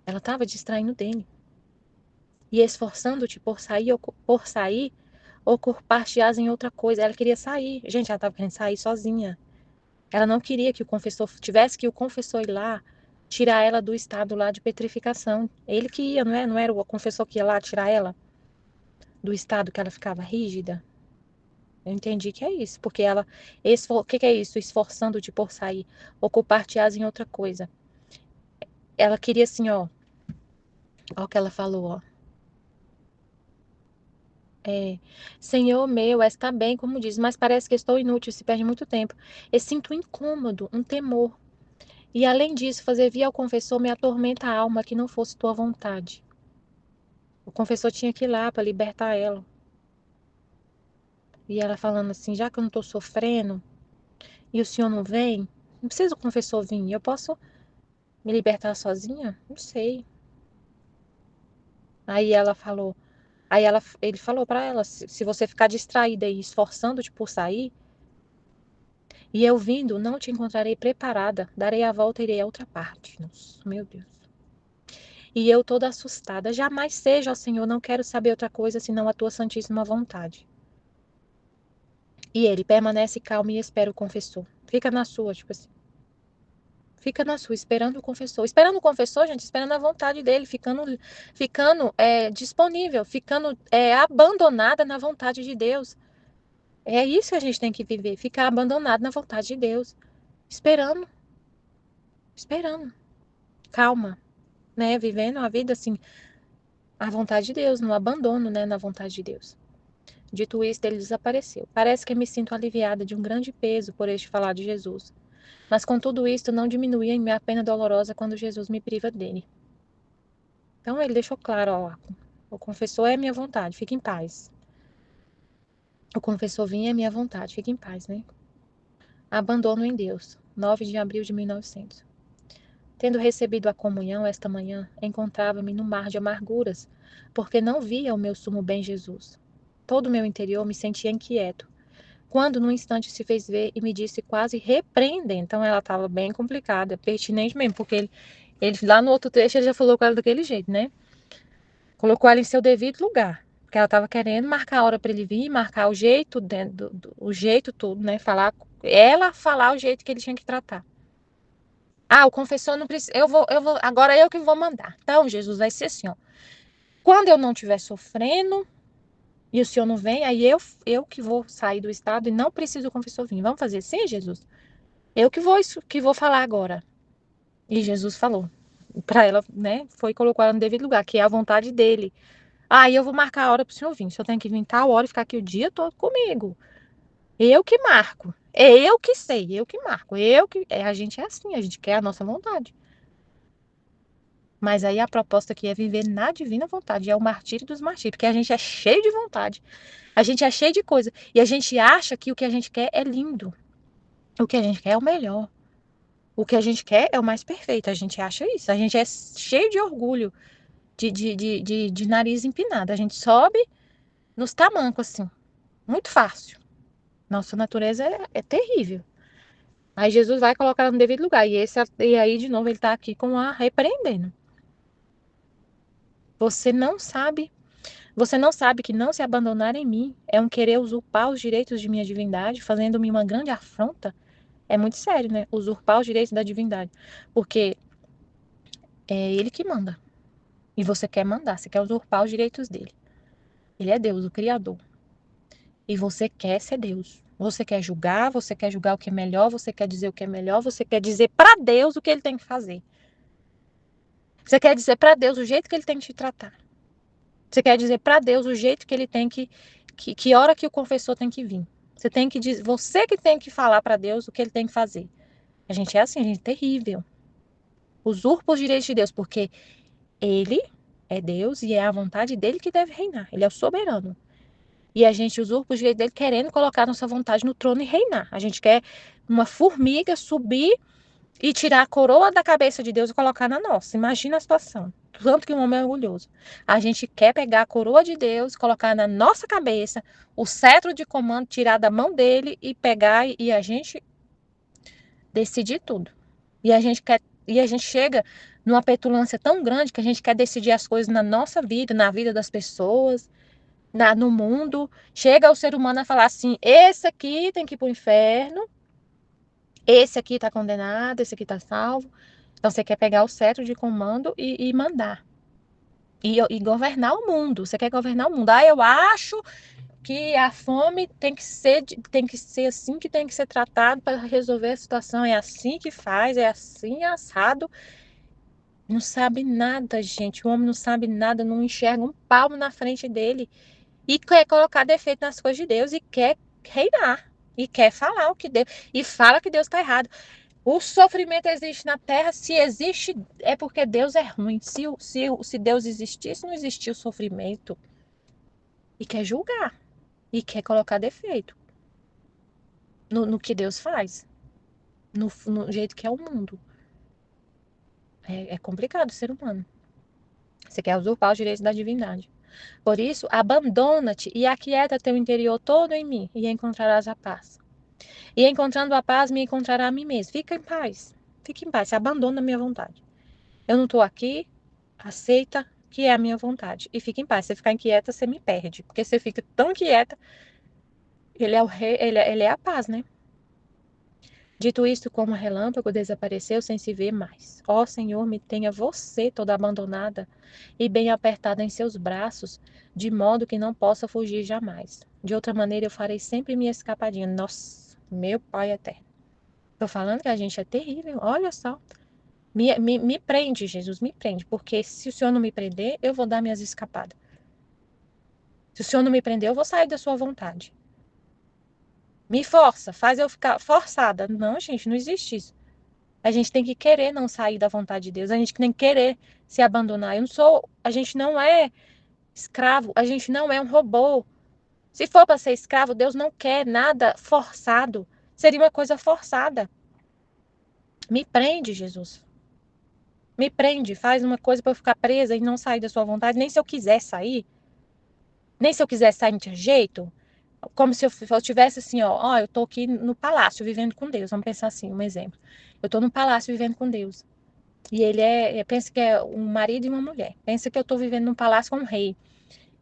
ela estava distraindo dele. E esforçando-te por sair, ocupar-te-ás em outra coisa. Ela queria sair. Gente, ela estava querendo sair sozinha. Ela não queria que o confessor tivesse que o confessor ir lá tirar ela do estado lá de petrificação. Ele que ia, não é? Não era o confessor que ia lá tirar ela do estado que ela ficava rígida. Eu entendi que é isso, porque ela, o que é isso? Esforçando-te por sair, ocupar-te-ás em outra coisa. Ela queria assim, ó o que ela falou, ó. Senhor meu, está bem, como diz, mas parece que estou inútil, se perde muito tempo. Eu sinto um incômodo, um temor. E além disso, fazer vir ao confessor me atormenta a alma que não fosse tua vontade. O confessor tinha que ir lá para libertar ela. E ela falando assim, já que eu não estou sofrendo e o senhor não vem, não precisa o confessor vir, eu posso me libertar sozinha? Não sei. Aí ela falou, ele falou para ela, se você ficar distraída e esforçando-te por sair, e eu vindo, não te encontrarei preparada, darei a volta e irei a outra parte. Nossa, meu Deus. E eu toda assustada, jamais seja, ó Senhor, não quero saber outra coisa senão a tua santíssima vontade. E ele permanece calmo e espera o confessor. Fica na sua, tipo assim. Fica na sua, esperando o confessor. Esperando o confessor, gente, esperando a vontade dele, ficando disponível, ficando abandonada na vontade de Deus. É isso que a gente tem que viver, ficar abandonado na vontade de Deus. Esperando, esperando. Calma, né? Vivendo a vida assim, à vontade de Deus, no abandono, né? Na vontade de Deus. Dito isto, ele desapareceu. Parece que me sinto aliviada de um grande peso por este falar de Jesus. Mas com tudo isto, não diminuía em minha pena dolorosa quando Jesus me priva dele. Então ele deixou claro, ó, o confessor é minha vontade, fique em paz. O confessor vinha é minha vontade, fique em paz, né? Abandono em Deus, 9 de abril de 1900. Tendo recebido a comunhão esta manhã, encontrava-me no mar de amarguras, porque não via o meu sumo bem Jesus. Todo o meu interior me sentia inquieto, quando num instante se fez ver e me disse quase repreendendo. Então ela estava bem complicada, pertinente mesmo, porque ele lá no outro trecho ele já falou com ela daquele jeito, né? Colocou ela em seu devido lugar, porque ela estava querendo marcar a hora para ele vir, marcar o jeito, o jeito tudo, né? Falar o jeito que ele tinha que tratar. Ah, o confessor não precisa, agora eu que vou mandar. Então, Jesus vai ser assim, ó. Quando eu não estiver sofrendo e o senhor não vem, aí eu que vou sair do estado e não preciso o confessor vir. Vamos fazer assim, Jesus? Eu que vou falar agora. E Jesus falou para ela, né? Foi e colocou ela no devido lugar, que é a vontade dele. Aí eu vou marcar a hora para o senhor vir. O senhor tem que vir tal hora e ficar aqui o dia todo comigo. Eu que marco. É eu que sei, eu que marco. A gente é assim, a gente quer a nossa vontade. Mas aí a proposta aqui é viver na divina vontade, é o martírio dos martírios, porque a gente é cheio de vontade, a gente é cheio de coisa, e a gente acha que o que a gente quer é lindo, o que a gente quer é o melhor, o que a gente quer é o mais perfeito, a gente acha isso, a gente é cheio de orgulho, de nariz empinado, a gente sobe nos tamancos, assim, muito fácil. Nossa natureza é terrível. Aí Jesus vai colocar ela no devido lugar, e aí de novo ele está aqui com a repreendendo. Você não sabe que não se abandonar em mim é um querer usurpar os direitos de minha divindade, fazendo-me uma grande afronta? É muito sério, né? Usurpar os direitos da divindade. Porque é ele que manda. E você quer mandar, você quer usurpar os direitos dele. Ele é Deus, o Criador. E você quer ser Deus. Você quer julgar o que é melhor, você quer dizer o que é melhor, você quer dizer para Deus o que ele tem que fazer. Você quer dizer para Deus o jeito que ele tem que te tratar. Você quer dizer para Deus o jeito que ele tem que hora que o confessor tem que vir. Você que tem que falar para Deus o que ele tem que fazer. A gente é assim, a gente é terrível. Usurpa os direitos de Deus, porque ele é Deus e é a vontade dele que deve reinar. Ele é o soberano. E a gente usurpa os direitos dele querendo colocar nossa vontade no trono e reinar. A gente quer uma formiga subir e tirar a coroa da cabeça de Deus e colocar na nossa. Imagina a situação. Tanto que um homem é orgulhoso. A gente quer pegar a coroa de Deus, colocar na nossa cabeça, o cetro de comando, tirar da mão dele e pegar e a gente decidir tudo. E a gente chega numa petulância tão grande que a gente quer decidir as coisas na nossa vida, na vida das pessoas, no mundo. Chega o ser humano a falar assim: esse aqui tem que ir para o inferno, esse aqui está condenado, esse aqui está salvo. Então você quer pegar o cetro de comando e mandar. E governar o mundo. Você quer governar o mundo. Ah, eu acho que a fome tem que ser assim que tem que ser tratado para resolver a situação. É assim que faz, é assim assado. Não sabe nada, gente. O homem não sabe nada, não enxerga um palmo na frente dele. E quer colocar defeito nas coisas de Deus e quer reinar. E quer falar o que Deus. E fala que Deus está errado. O sofrimento existe na Terra. Se existe, é porque Deus é ruim. Se Deus existisse, não existia o sofrimento. E quer julgar. E quer colocar defeito no que Deus faz. No jeito que é o mundo. É complicado ser humano. Você quer usurpar os direitos da divindade. Por isso, abandona-te e aquieta teu interior todo em mim, e encontrarás a paz. E encontrando a paz, me encontrará a mim mesmo. Fica em paz. Fica em paz. Se abandona a minha vontade. Eu não estou aqui, aceita que é a minha vontade. E fica em paz. Se você ficar inquieta, você me perde. Porque você fica tão quieta, ele é o rei, ele é a paz, né? Dito isto, como relâmpago, desapareceu sem se ver mais. Ó Senhor, me tenha você toda abandonada e bem apertada em seus braços, de modo que não possa fugir jamais. De outra maneira, eu farei sempre minha escapadinha. Nossa, meu Pai eterno. Tô falando que a gente é terrível, olha só. Me prende, Jesus, me prende, porque se o Senhor não me prender, eu vou dar minhas escapadas. Se o Senhor não me prender, eu vou sair da sua vontade. Me força, faz eu ficar forçada. Não, gente, não existe isso. A gente tem que querer não sair da vontade de Deus. A gente tem que querer se abandonar. A gente não é escravo, a gente não é um robô. Se for para ser escravo, Deus não quer nada forçado. Seria uma coisa forçada. Me prende, Jesus. Me prende, faz uma coisa para eu ficar presa e não sair da sua vontade. Nem se eu quiser sair. Nem se eu quiser sair, não tinha jeito. Como se eu tivesse assim, ó, eu tô aqui no palácio vivendo com Deus. Vamos pensar assim, um exemplo. Eu tô no palácio vivendo com Deus. E ele pensa que é um marido e uma mulher. Pensa que eu tô vivendo num palácio com um rei.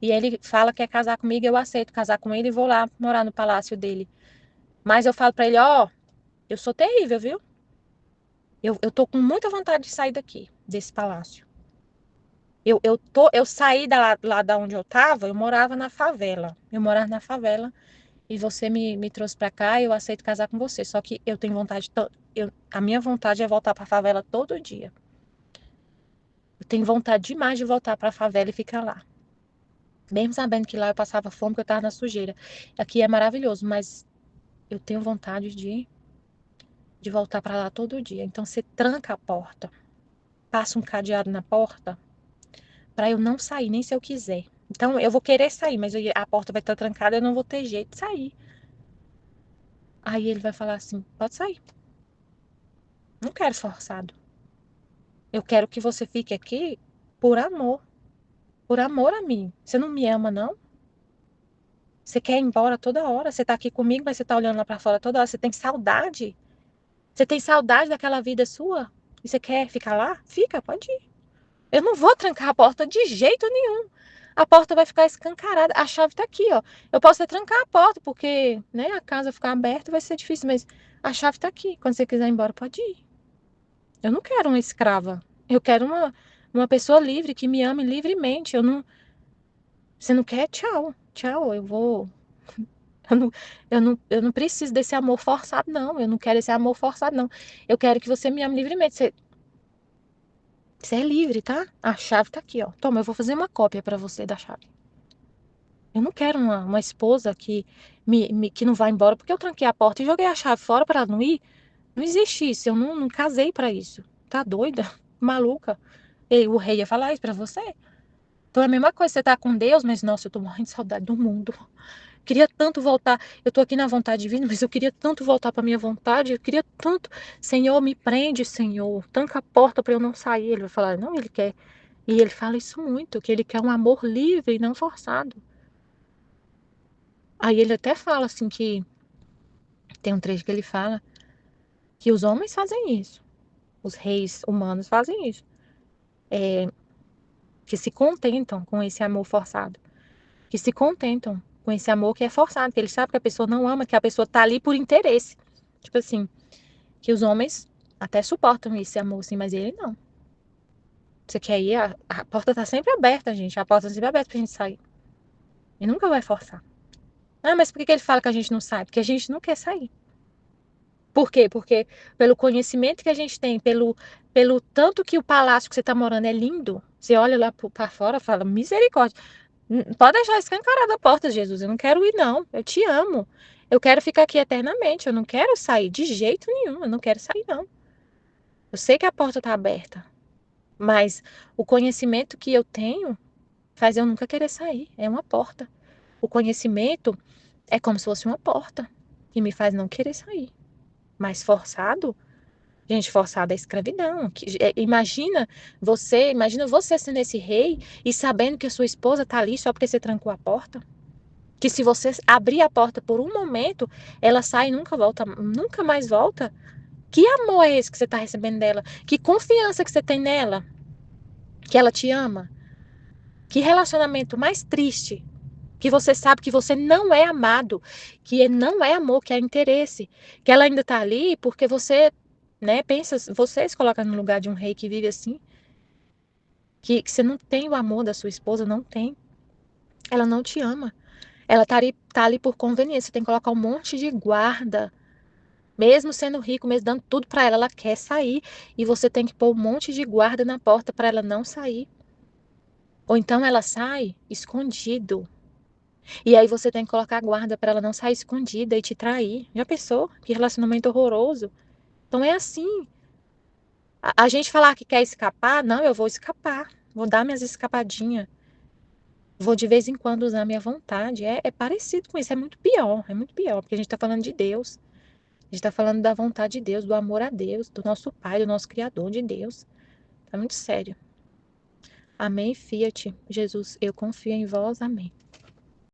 E ele fala que quer casar comigo, eu aceito casar com ele e vou lá morar no palácio dele. Mas eu falo pra ele, eu sou terrível, viu? Eu tô com muita vontade de sair daqui, desse palácio. Eu saí lá da onde eu tava, eu morava na favela. Eu morava na favela e você me trouxe pra cá e eu aceito casar com você. Só que eu tenho vontade, a minha vontade é voltar pra favela todo dia. Eu tenho vontade demais de voltar pra favela e ficar lá. Mesmo sabendo que lá eu passava fome, porque eu tava na sujeira. Aqui é maravilhoso, mas eu tenho vontade de voltar pra lá todo dia. Então você tranca a porta, passa um cadeado na porta pra eu não sair, nem se eu quiser. Então eu vou querer sair, mas a porta vai estar trancada, eu não vou ter jeito de sair. Aí ele vai falar assim: pode sair. Não quero forçado. Eu quero que você fique aqui por amor. Por amor a mim. Você não me ama, não? Você quer ir embora toda hora. Você tá aqui comigo, mas você tá olhando lá pra fora toda hora. Você tem saudade. Você tem saudade daquela vida sua? E você quer ficar lá? Fica, pode ir. Eu não vou trancar a porta de jeito nenhum. A porta vai ficar escancarada. A chave tá aqui, ó. Eu posso até trancar a porta, porque, né, a casa ficar aberta vai ser difícil, mas a chave tá aqui. Quando você quiser ir embora, pode ir. Eu não quero uma escrava. Eu quero uma pessoa livre, que me ame livremente. Você não quer? Tchau. Tchau, eu vou. Eu não preciso desse amor forçado, não. Eu não quero esse amor forçado, não. Eu quero que você me ame livremente. Você é livre, tá? A chave tá aqui, ó. Toma, eu vou fazer uma cópia pra você da chave. Eu não quero uma esposa que não vai embora porque eu tranquei a porta e joguei a chave fora pra ela não ir. Não existe isso. Eu não casei pra isso. Tá doida? Maluca? E o rei ia falar isso pra você? Então é a mesma coisa. Você tá com Deus, mas nossa, eu tô morrendo de saudade do mundo. Queria tanto voltar. Eu tô aqui na vontade divina, mas eu queria tanto voltar para minha vontade. Eu queria tanto. Senhor, me prende, Senhor. Tranca a porta para eu não sair. Ele vai falar, não, ele quer. E ele fala isso muito, que ele quer um amor livre e não forçado. Aí ele até fala assim que tem um trecho que ele fala que os homens fazem isso. Os reis humanos fazem isso. Que se contentam com esse amor forçado. Que se contentam com esse amor que é forçado. Que ele sabe que a pessoa não ama, que a pessoa tá ali por interesse. Tipo assim, que os homens até suportam esse amor, assim, mas ele não. Você quer ir, a porta tá sempre aberta, gente. A porta tá sempre aberta pra gente sair. E nunca vai forçar. Ah, mas por que ele fala que a gente não sai? Porque a gente não quer sair. Por quê? Porque pelo conhecimento que a gente tem, pelo tanto que o palácio que você está morando é lindo, você olha lá para fora e fala, misericórdia, pode deixar escancarada a porta, Jesus, eu não quero ir não, eu te amo, eu quero ficar aqui eternamente, eu não quero sair de jeito nenhum, eu não quero sair não. Eu sei que a porta está aberta, mas o conhecimento que eu tenho faz eu nunca querer sair, é uma porta. O conhecimento é como se fosse uma porta que me faz não querer sair. Mas forçado, gente, forçado é escravidão. Imagina você sendo esse rei e sabendo que a sua esposa tá ali só porque você trancou a porta. Que se você abrir a porta por um momento, ela sai e nunca volta, nunca mais volta. Que amor é esse que você tá recebendo dela? Que confiança que você tem nela? Que ela te ama? Que relacionamento mais triste? Que você sabe que você não é amado, que não é amor, que é interesse, que ela ainda tá ali porque você, né, pensa, você se coloca no lugar de um rei que vive assim, que você não tem o amor da sua esposa, não tem. Ela não te ama. Ela tá ali por conveniência, você tem que colocar um monte de guarda. Mesmo sendo rico, mesmo dando tudo para ela, ela quer sair e você tem que pôr um monte de guarda na porta para ela não sair. Ou então ela sai escondido. E aí você tem que colocar a guarda para ela não sair escondida e te trair. Já pensou? Que relacionamento horroroso. Então é assim. A gente falar que quer escapar, não, eu vou escapar. Vou dar minhas escapadinhas. Vou de vez em quando usar minha vontade. É parecido com isso, é muito pior, porque a gente está falando de Deus. A gente está falando da vontade de Deus, do amor a Deus, do nosso Pai, do nosso Criador, de Deus. Tá muito sério. Amém, Fiat. Jesus, eu confio em vós. Amém.